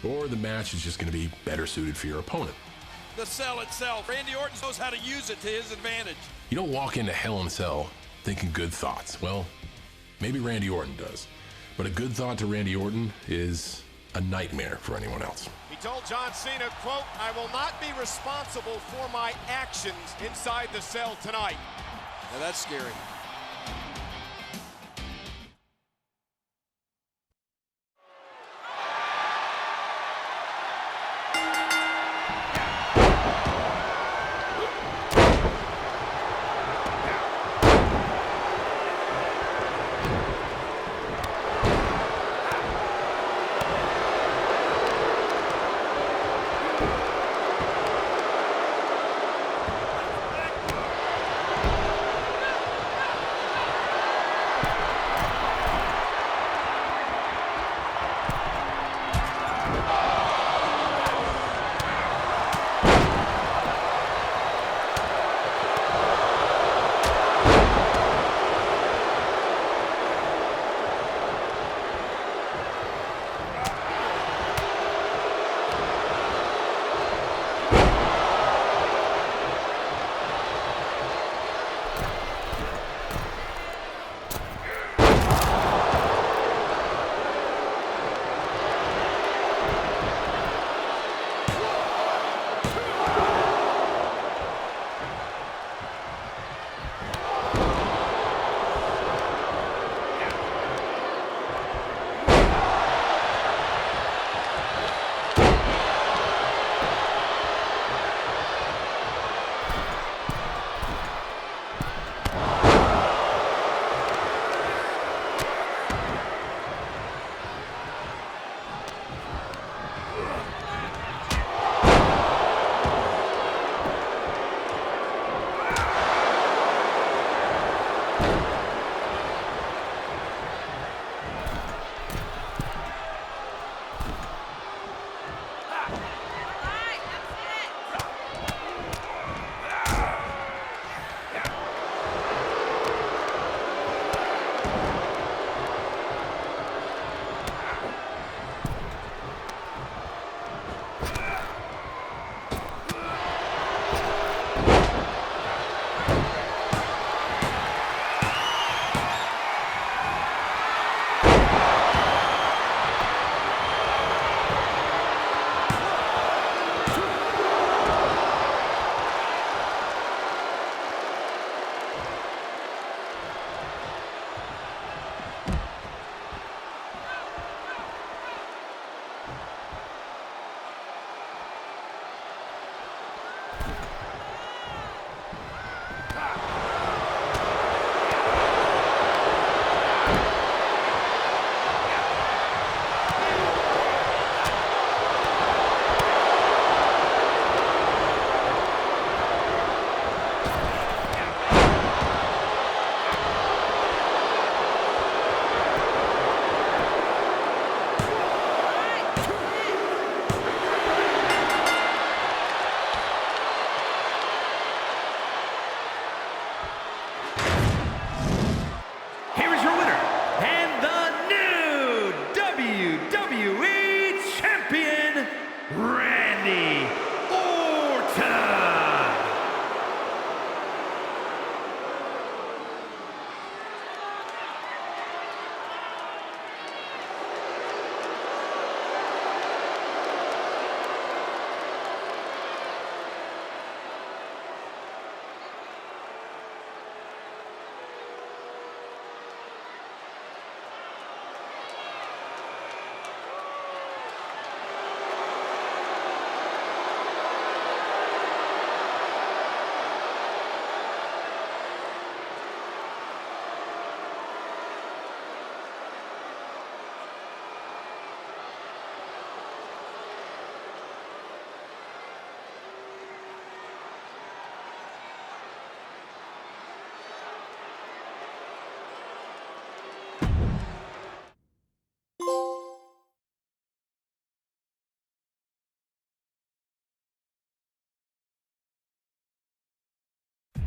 or the match is just gonna be better suited for your opponent. The cell itself, Randy Orton knows how to use it to his advantage. You don't walk into Hell in a Cell thinking good thoughts. Well, maybe Randy Orton does, but a good thought to Randy Orton is a nightmare for anyone else. He told John Cena, quote, "I will not be responsible for my actions inside the cell tonight." Now that's scary.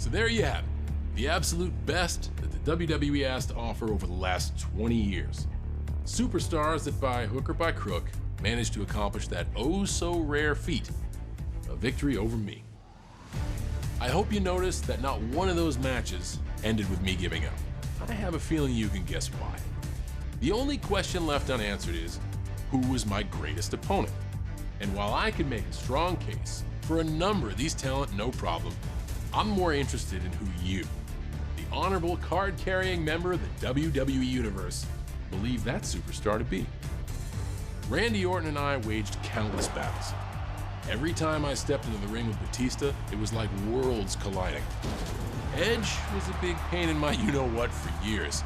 So there you have it, the absolute best that the WWE has to offer over the last 20 years. Superstars that by hook or by crook managed to accomplish that oh-so-rare feat, a victory over me. I hope you noticed that not one of those matches ended with me giving up. I have a feeling you can guess why. The only question left unanswered is, who was my greatest opponent? And while I can make a strong case for a number of these talent, no problem, I'm more interested in who you, the honorable card-carrying member of the WWE Universe, believe that superstar to be. Randy Orton and I waged countless battles. Every time I stepped into the ring with Batista, it was like worlds colliding. Edge was a big pain in my you-know-what for years,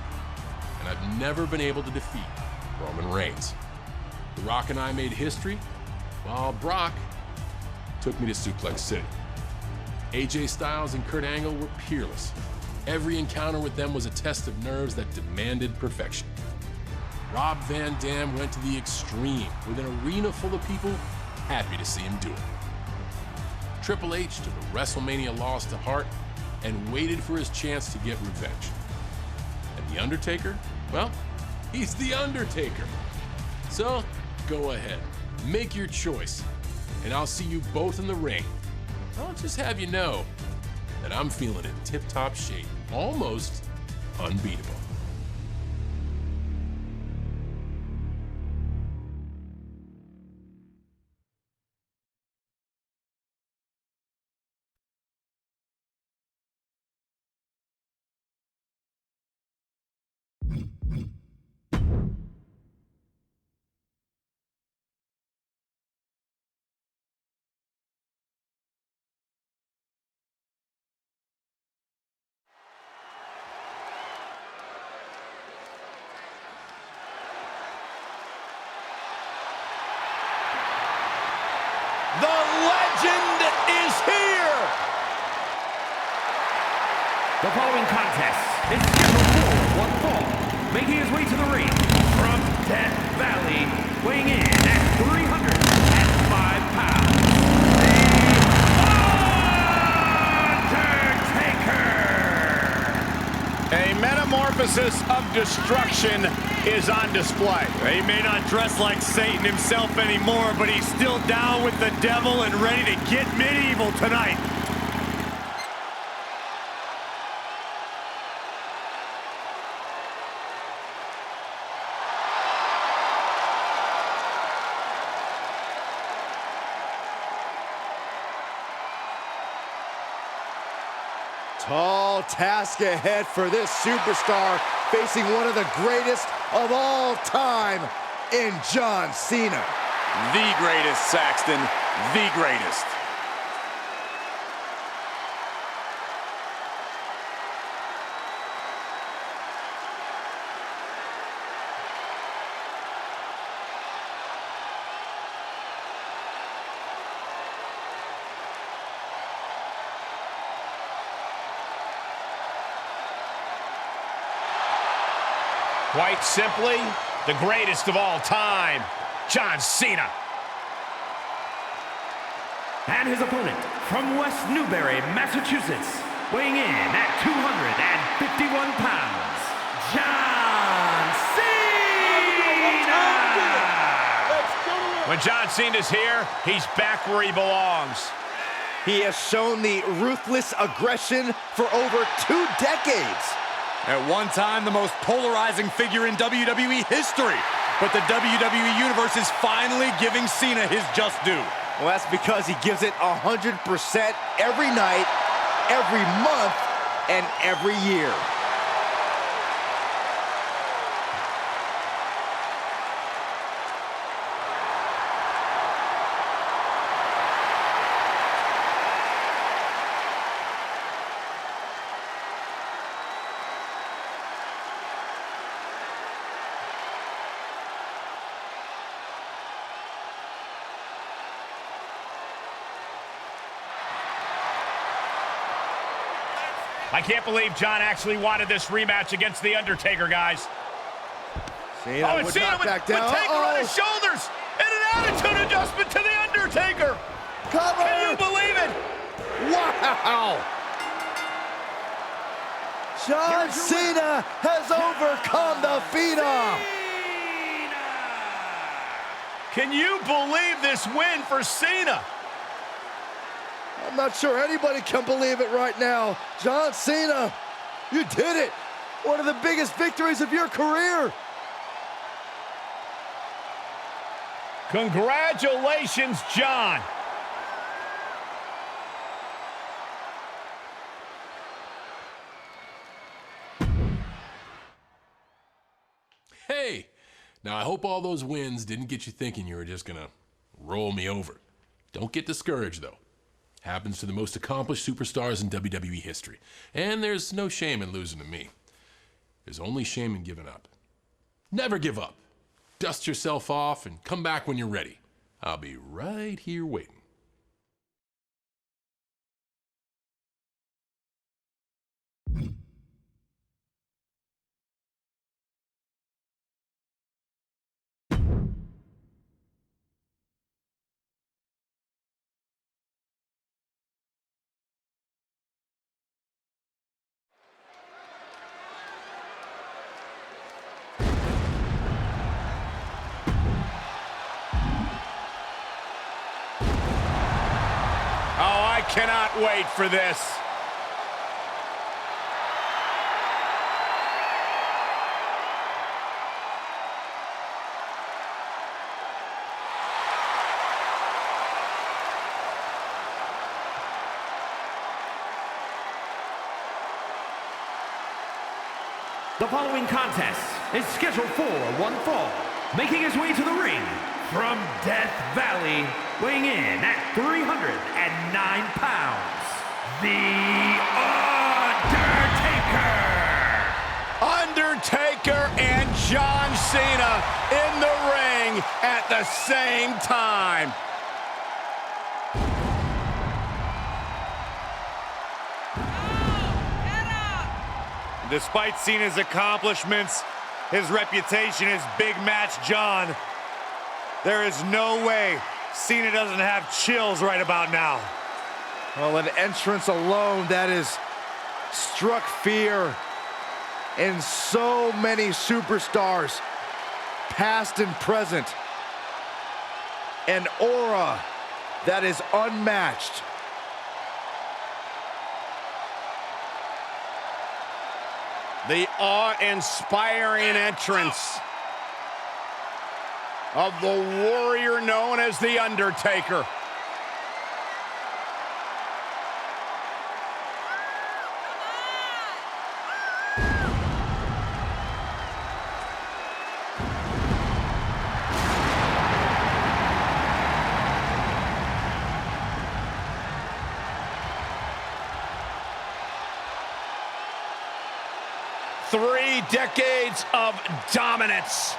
and I've never been able to defeat Roman Reigns. The Rock and I made history, while Brock took me to Suplex City. AJ Styles and Kurt Angle were peerless. Every encounter with them was a test of nerves that demanded perfection. Rob Van Dam went to the extreme with an arena full of people happy to see him do it. Triple H took a WrestleMania loss to heart and waited for his chance to get revenge. And The Undertaker? Well, he's The Undertaker. So, go ahead, make your choice, and I'll see you both in the ring. I'll just have you know that I'm feeling in tip-top shape, almost unbeatable. The legend is here! The following contest is scheduled for one fall, making his way to the ring from Death Valley, weighing in at 305 pounds, The Undertaker! A metamorphosis of destruction is on display. He may not dress like Satan himself anymore, but he's still down with the devil and ready to get medieval tonight. Tall task ahead for this superstar, facing one of the greatest of all time in John Cena. The greatest, Saxton. The greatest. Quite simply, the greatest of all time, John Cena. And his opponent from West Newbury, Massachusetts, weighing in at 251 pounds, John Cena! When John Cena's here, he's back where he belongs. He has shown the ruthless aggression for over 2 decades. At one time, the most polarizing figure in WWE history. But the WWE Universe is finally giving Cena his just due. Well, that's because he gives it 100% every night, every month, and every year. I can't believe John actually wanted this rematch against The Undertaker, guys. Cena would not back down. With Taker on his shoulders and an attitude adjustment to The Undertaker. Cover! Can you believe it? Wow! John Cena has overcome the Phenom. Can you believe this win for Cena? I'm not sure anybody can believe it right now. John Cena, you did it. One of the biggest victories of your career. Congratulations, John. Hey, now I hope all those wins didn't get you thinking you were just gonna roll me over. Don't get discouraged, though. Happens to the most accomplished superstars in WWE history. And there's no shame in losing to me. There's only shame in giving up. Never give up. Dust yourself off and come back when you're ready. I'll be right here waiting. I cannot wait for this. The following contest is scheduled for one fall, making his way to the ring from Death Valley, weighing in at 309 pounds, the Undertaker and John Cena in the ring at the same time. Despite Cena's accomplishments, his reputation as Big Match John, there is no way Cena doesn't have chills right about now. Well, an entrance alone that has struck fear in so many superstars, past and present. An aura that is unmatched. The awe-inspiring entrance of the warrior known as the Undertaker. Three decades of dominance.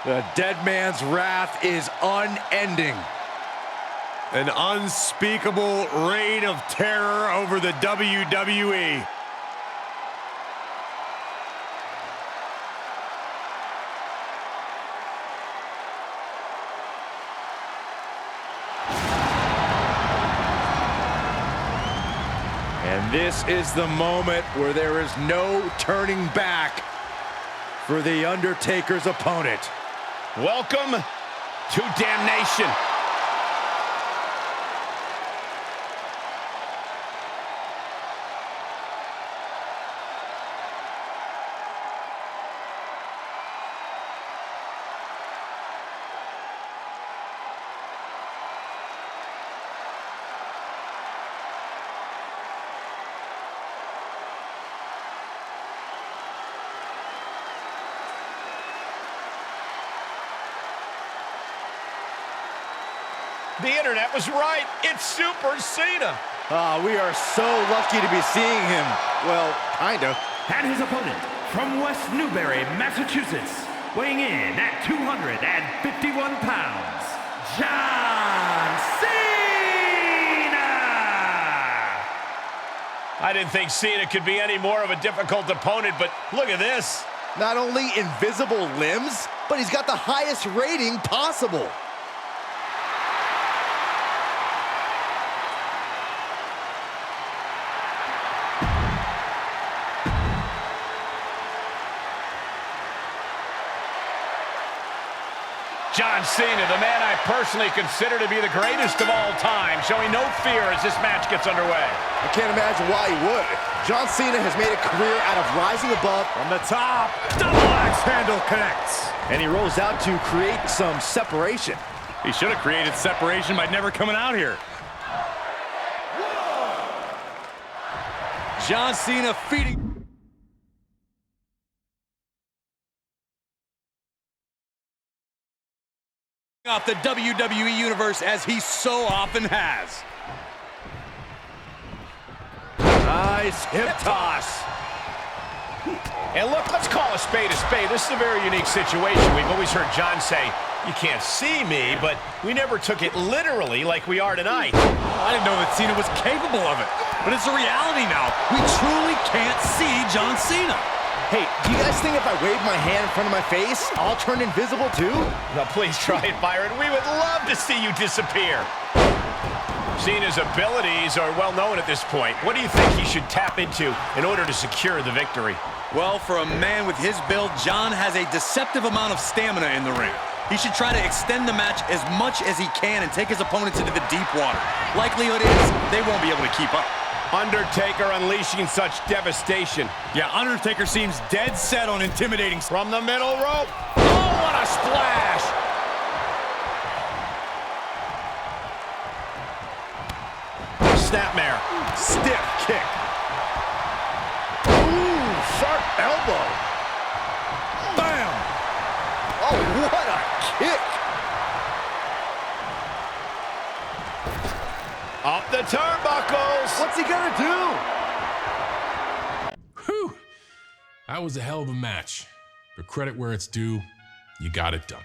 The dead man's wrath is unending. An unspeakable reign of terror over the WWE. And this is the moment where there is no turning back for the Undertaker's opponent. Welcome to Damnation. The internet was right. It's Super Cena. We are so lucky to be seeing him. Well, kind of. And his opponent from West Newbury, Massachusetts, weighing in at 251 pounds, John Cena! I didn't think Cena could be any more of a difficult opponent, but look at this. Not only invisible limbs, but he's got the highest rating possible. John Cena, the man I personally consider to be the greatest of all time, showing no fear as this match gets underway. I can't imagine why he would. John Cena has made a career out of rising above. From the top, double axe handle connects. And he rolls out to create some separation. He should have created separation by never coming out here. John Cena feeding. Off the WWE Universe as he so often has. Nice hip toss. And look, let's call a spade a spade. This is a very unique situation. We've always heard John say, "You can't see me," but we never took it literally like we are tonight. I didn't know that Cena was capable of it, but it's a reality now. We truly can't see John Cena. Hey, do you guys think if I wave my hand in front of my face, I'll turn invisible too? Now, please try it, Byron. We would love to see you disappear. Cena's abilities are well known at this point. What do you think he should tap into in order to secure the victory? Well, for a man with his build, John has a deceptive amount of stamina in the ring. He should try to extend the match as much as he can and take his opponents into the deep water. Likelihood is they won't be able to keep up. Undertaker unleashing such devastation. Yeah, Undertaker seems dead set on intimidating. From the middle rope. Oh, what a splash! Snapmare. Stiff kick. Ooh, sharp elbow. Bam! Oh, what a kick! Up the turnbuckles. What's he gonna do? Whew. That was a hell of a match. But credit where it's due, you got it done.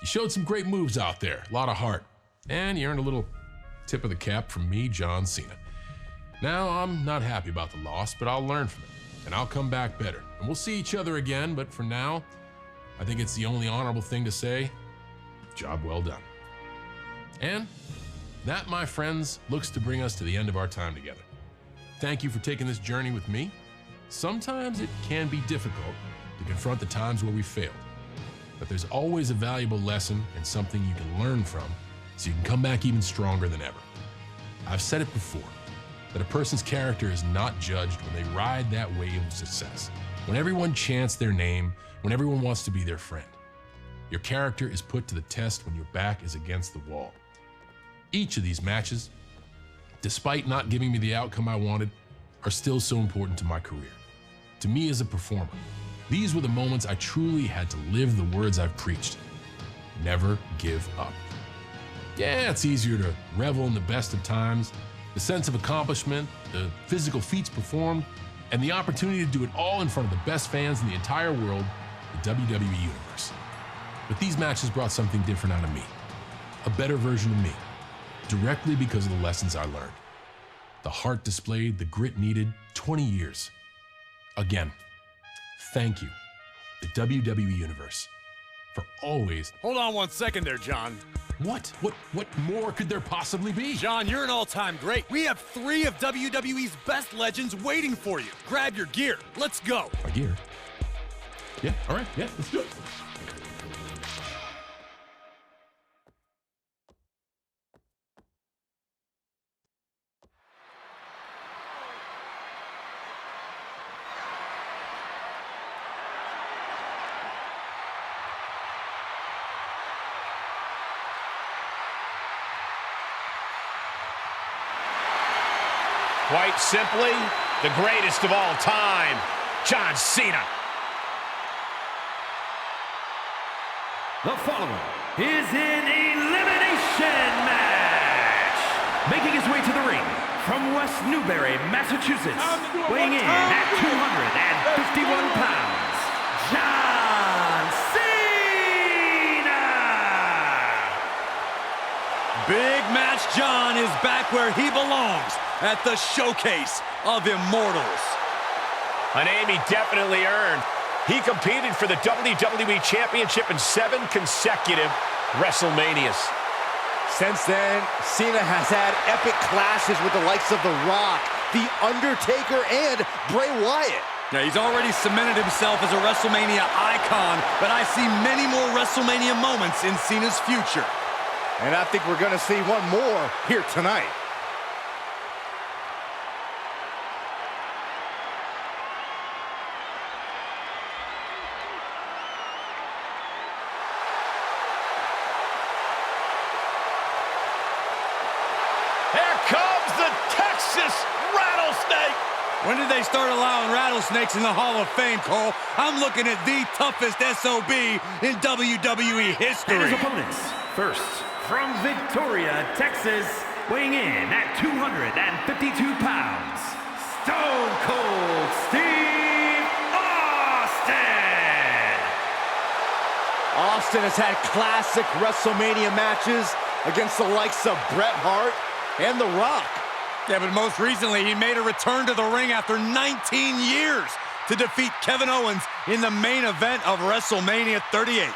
You showed some great moves out there, a lot of heart. And you earned a little tip of the cap from me, John Cena. Now, I'm not happy about the loss, but I'll learn from it. And I'll come back better. And we'll see each other again, but for now, I think it's the only honorable thing to say, job well done. And that, my friends, looks to bring us to the end of our time together. Thank you for taking this journey with me. Sometimes it can be difficult to confront the times where we failed, but there's always a valuable lesson and something you can learn from so you can come back even stronger than ever. I've said it before, that a person's character is not judged when they ride that wave of success, when everyone chants their name, when everyone wants to be their friend. Your character is put to the test when your back is against the wall. Each of these matches, despite not giving me the outcome I wanted, are still so important to my career. To me as a performer, these were the moments I truly had to live the words I've preached. Never give up. Yeah, it's easier to revel in the best of times, the sense of accomplishment, the physical feats performed, and the opportunity to do it all in front of the best fans in the entire world, the WWE Universe. But these matches brought something different out of me, a better version of me, directly because of the lessons I learned. The heart displayed, the grit needed, 20 years. Again, thank you, the WWE Universe, for always... Hold on 1 second there, John. What? What more could there possibly be? John, you're an all-time great. We have 3 of WWE's best legends waiting for you. Grab your gear. Let's go. My gear? Yeah, all right, yeah, let's do it. Quite simply, the greatest of all time, John Cena. The following is an elimination match. Making his way to the ring from West Newbury, Massachusetts, weighing in at 251 pounds, John Cena! Big Match John is back where he belongs, at the showcase of immortals. A name he definitely earned. He competed for the WWE Championship in 7 consecutive WrestleManias. Since then, Cena has had epic clashes with the likes of The Rock, The Undertaker, and Bray Wyatt. Yeah, he's already cemented himself as a WrestleMania icon, but I see many more WrestleMania moments in Cena's future. And I think we're going to see one more here tonight. Here comes the Texas Rattlesnake. When did they start allowing rattlesnakes in the Hall of Fame, Cole? I'm looking at the toughest SOB in WWE history. And his opponents, first, from Victoria, Texas, weighing in at 252 pounds, Stone Cold Steve Austin! Austin has had classic WrestleMania matches against the likes of Bret Hart and The Rock. Yeah, but most recently, he made a return to the ring after 19 years to defeat Kevin Owens in the main event of WrestleMania 38.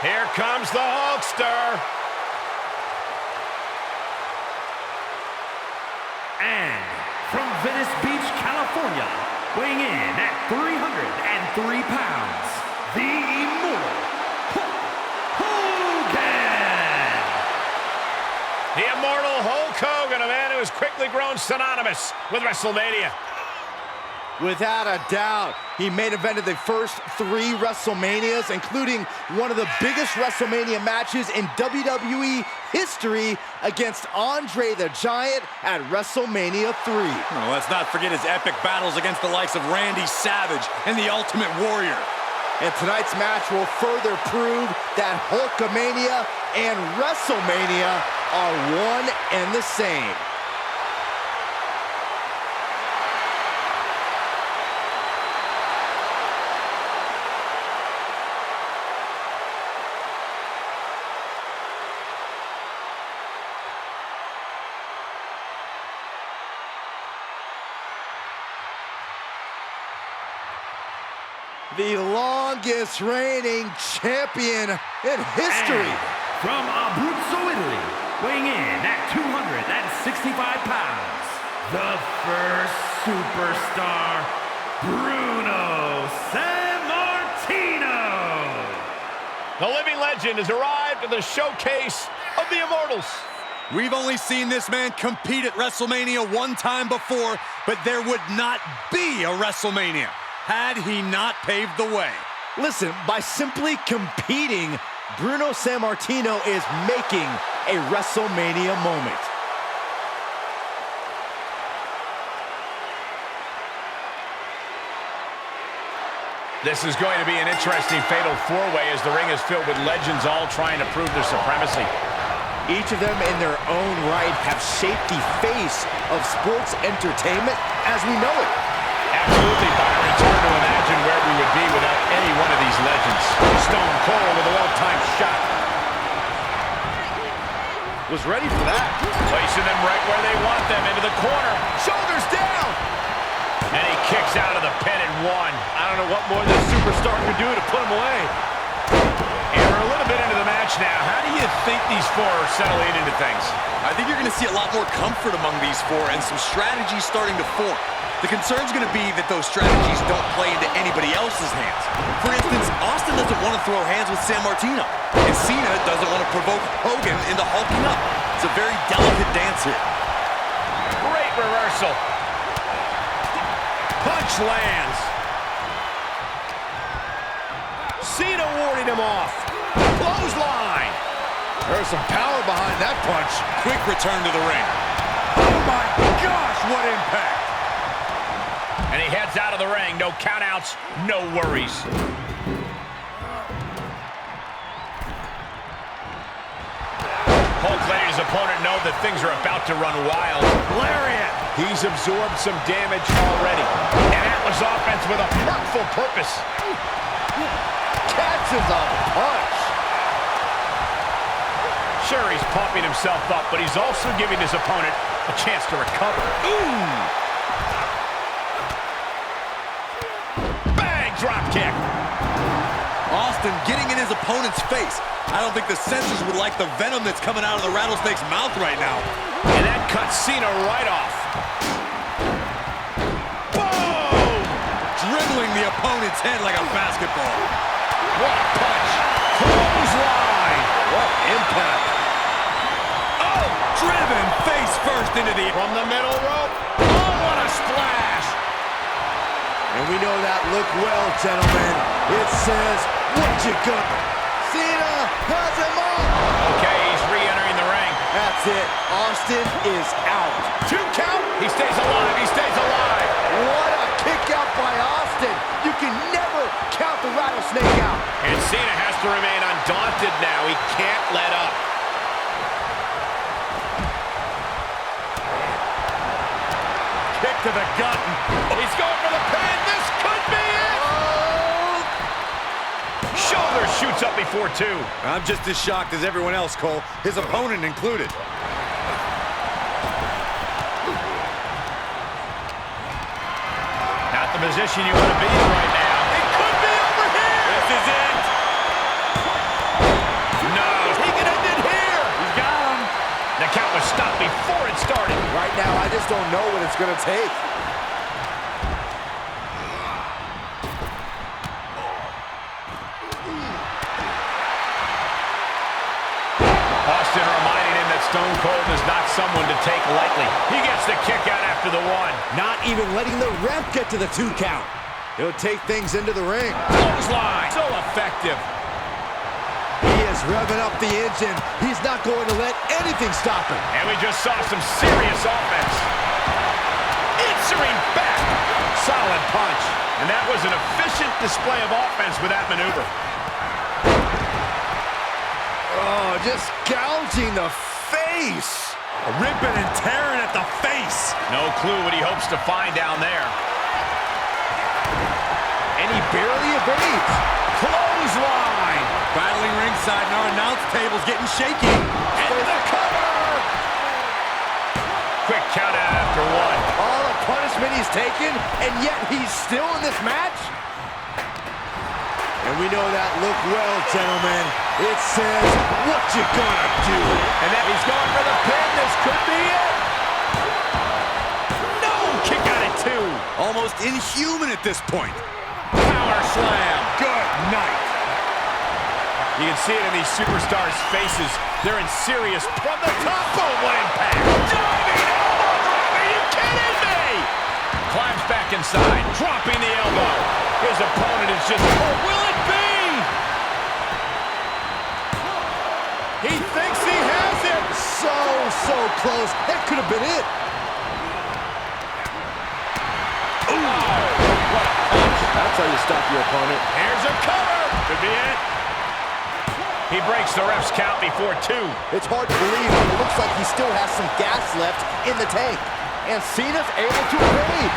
Here comes the Hulkster. And from Venice Beach, California, weighing in at 303 pounds, the Immortal Hulk Hogan! The Immortal Hulk Hogan, a man who has quickly grown synonymous with WrestleMania. Without a doubt, he main evented the first 3 WrestleManias, including one of the biggest WrestleMania matches in WWE history against Andre the Giant at WrestleMania 3. Well, let's not forget his epic battles against the likes of Randy Savage and the Ultimate Warrior. And tonight's match will further prove that Hulkamania and WrestleMania are one and the same. The longest reigning champion in history. And from Abruzzo, Italy, weighing in at 265 pounds, the first superstar, Bruno Sammartino. The living legend has arrived at the showcase of the Immortals. We've only seen this man compete at WrestleMania one time before, but there would not be a WrestleMania had he not paved the way. Listen, by simply competing, Bruno Sammartino is making a WrestleMania moment. This is going to be an interesting fatal four-way as the ring is filled with legends all trying to prove their supremacy. Each of them in their own right have shaped the face of sports entertainment as we know it. Absolutely, Byron. It's hard to imagine where we would be without any one of these legends. Stone Cold with a well-timed shot. Was ready for that. Placing them right where they want them, into the corner. Shoulders down. And he kicks out of the pin and 1. I don't know what more this superstar could do to put him away. And we're a little bit into the match now. How do you think these 4 are settling into things? I think you're going to see a lot more comfort among these 4 and some strategies starting to form. The concern's going to be that those strategies don't play into anybody else's hands. For instance, Austin doesn't want to throw hands with Sammartino, and Cena doesn't want to provoke Hogan into hulking up. It's a very delicate dance here. Great reversal. Punch lands. Cena warding him off. Clothesline. There's some power behind that punch. Quick return to the ring. Oh my gosh, what impact. And he heads out of the ring. No countouts, no worries. Hulk Hogan is opponent know that things are about to run wild. Lariat. He's absorbed some damage already. And that was offense with a hurtful purpose. Catches a punch. Sure, he's pumping himself up, but he's also giving his opponent a chance to recover. Ooh! Bang! Drop kick. Austin getting in his opponent's face. I don't think the censors would like the venom that's coming out of the rattlesnake's mouth right now. And that cuts Cena right off. Boom! Dribbling the opponent's head like a basketball. What a punch. Clothesline. What impact. Oh, driven face first into the... From the middle rope. Oh, what a splash. And we know that look well, gentlemen. It says, what you got? Cena has him up. Okay, he's re-entering the ring. That's it. Austin is out. 2 count. He stays alive. He stays alive. What a kick out by Austin. You can never count the rattlesnake out. And Cena has to remain undaunted now. He can't let up. Kick to the gut. He's going for the pin. This could be it. Shoulder shoots up before 2. I'm just as shocked as everyone else, Cole, his opponent included. Not the position you want to be in right now. It could be over here. This is it. No, he can end it here. He's got him. The count was stopped before it started. Right now, I just don't know what it's going to take. Austin reminding him that Stone Cold is not someone to take lightly. He gets the kick out after the 1. Not even letting the ref get to the 2 count. He'll take things into the ring. Clothesline. So effective. He is revving up the engine. He's not going to let anything stop him. And we just saw some serious offense. Answering back. Solid punch. And that was an efficient display of offense with that maneuver. Oh, just gouging the face. Ripping and tearing at the face. No clue what he hopes to find down there. And he barely evades. Clothesline. Battling ringside and our announce table's getting shaky. And the cover. Quick count out after 1. All the punishment he's taken, and yet he's still in this match? And we know that look well, gentlemen. It says, what you gonna do? And then he's going for the pin. This could be it. No! Kick out at 2. Almost inhuman at this point. Power slam. Good night. You can see it in these superstars' faces. They're in serious from the top. Boom, what impact. Diving elbow drop. Are you kidding me? Climbs back inside, dropping the elbow. His opponent is just, oh, will it be? He thinks he has it. So close. That could have been it. Ooh, what a punch. That's how you stop your opponent. Here's a cover. Could be it. He breaks the ref's count before 2. It's hard to believe, but it looks like he still has some gas left in the tank. And Cena's able to evade.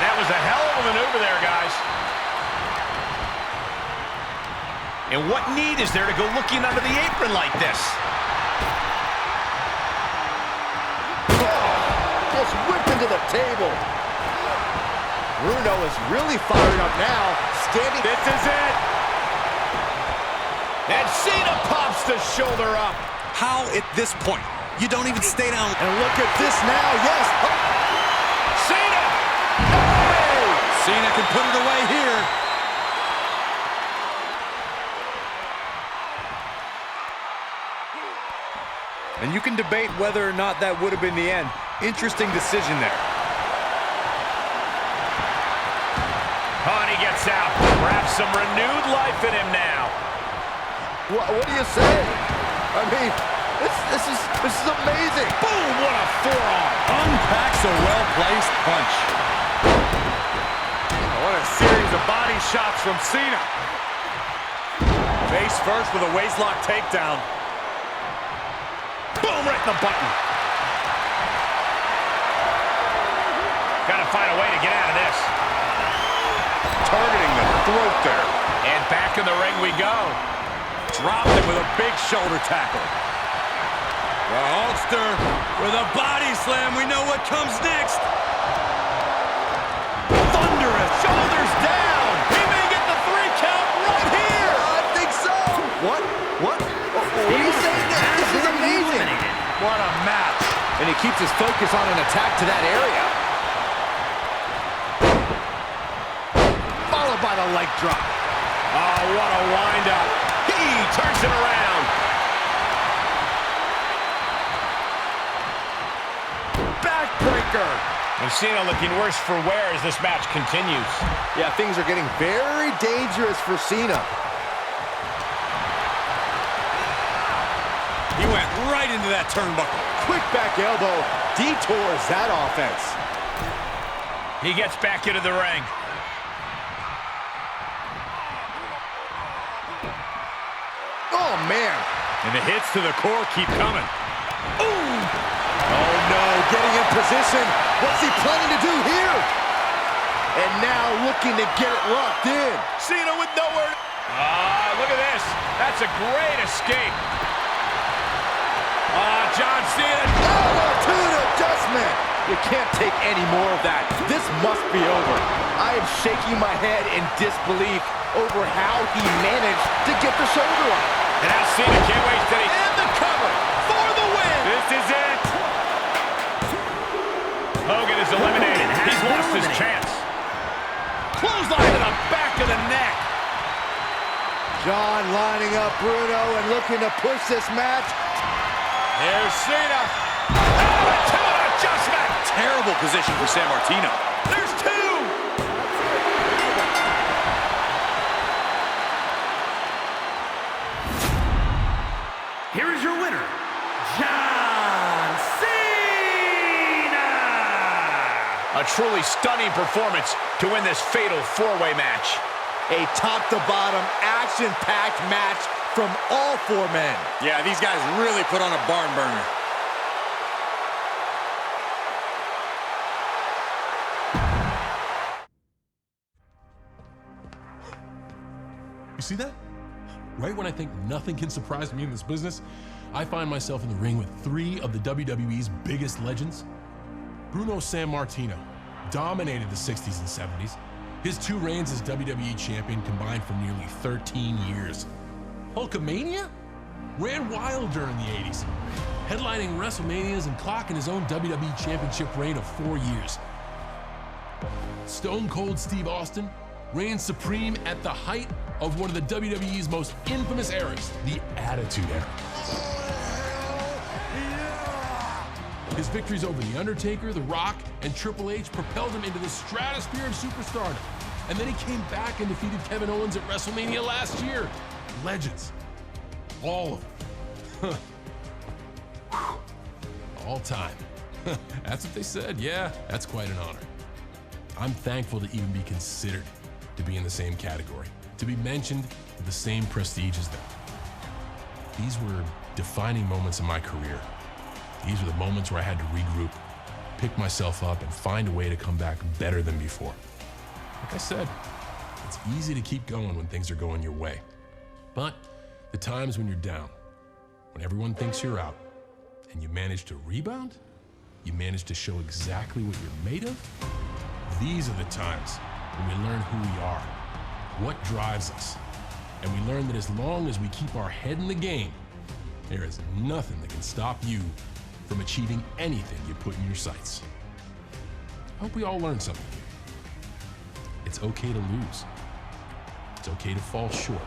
That was a hell of a maneuver there, guys. And what need is there to go looking under the apron like this? Oh, just whipped into the table. Bruno is really fired up now. Standing. This is it. And Cena pops the shoulder up. How at this point? You don't even stay down. And look at this now. Yes. Cena! Hey! Cena can put it away here. And you can debate whether or not that would have been the end. Interesting decision there. Oh, and he gets out. Perhaps some renewed life in him now. What do you say? I mean, this is amazing. Boom, what a forearm. Unpacks a well-placed punch. What a series of body shots from Cena. Face first with a waistlock takedown. Boom, right in the button. Gotta find a way to get out of this. Targeting the throat there. And back in the ring we go. Dropped him with a big shoulder tackle. The Hulkster with a body slam. We know what comes next. Thunderous shoulders down. He may get the 3 count right here. I think so. What? What are you saying? This is amazing. What a match. And he keeps his focus on an attack to that area. Followed by the leg drop. Oh, what a wind-up. He turns it around. Backbreaker. And Cena looking worse for wear as this match continues. Yeah, things are getting very dangerous for Cena. He went right into that turnbuckle. Quick back elbow detours that offense. He gets back into the ring. Oh, man. And the hits to the core keep coming. Ooh. Oh, no, getting in position. What's he planning to do here? And now looking to get it locked in. Cena with nowhere. Look at this. That's a great escape. John Cena. Attitude adjustment. You can't take any more of that. This must be over. I am shaking my head in disbelief over how he managed to get the shoulder up. And now Cena can't wait till he... And the cover for the win. This is it. Hogan is eliminated. He's lost his chance. Clothesline to the back of the neck. John lining up Bruno and looking to push this match. Here's Cena. Attitude adjustment. Terrible position for San Martino. There's 2. Here is your winner, John Cena! A truly stunning performance to win this fatal 4-way match. A top-to-bottom, action-packed match from all 4 men. Yeah, these guys really put on a barn burner. You see that? Right when I think nothing can surprise me in this business, I find myself in the ring with 3 of the WWE's biggest legends. Bruno Sammartino dominated the 60s and 70s. His 2 reigns as WWE champion combined for nearly 13 years. Hulkamania ran wild during the 80s, headlining WrestleManias and clocking his own WWE championship reign of 4 years. Stone Cold Steve Austin reigned supreme at the height of one of the WWE's most infamous eras, the Attitude Era. His victories over The Undertaker, The Rock, and Triple H propelled him into the stratosphere of superstardom. And then he came back and defeated Kevin Owens at WrestleMania last year. Legends. All of them. All time. That's what they said. Yeah, that's quite an honor. I'm thankful to even be considered to be in the same category, to be mentioned with the same prestige as them. These were defining moments in my career. These were the moments where I had to regroup, pick myself up, and find a way to come back better than before. Like I said, it's easy to keep going when things are going your way. But the times when you're down, when everyone thinks you're out, and you manage to rebound, you manage to show exactly what you're made of, these are the times when we learn who we are, what drives us, and we learn that as long as we keep our head in the game, there is nothing that can stop you from achieving anything you put in your sights. I hope we all learn something here. It's okay to lose. It's okay to fall short.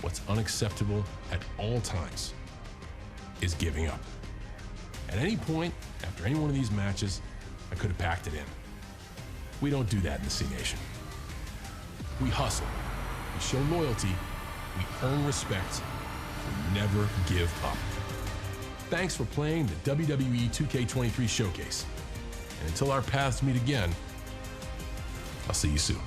What's unacceptable at all times is giving up. At any point, after any one of these matches, I could have packed it in. We don't do that in the C Nation. We hustle, we show loyalty, we earn respect, we never give up. Thanks for playing the WWE 2K23 Showcase. And until our paths meet again, I'll see you soon.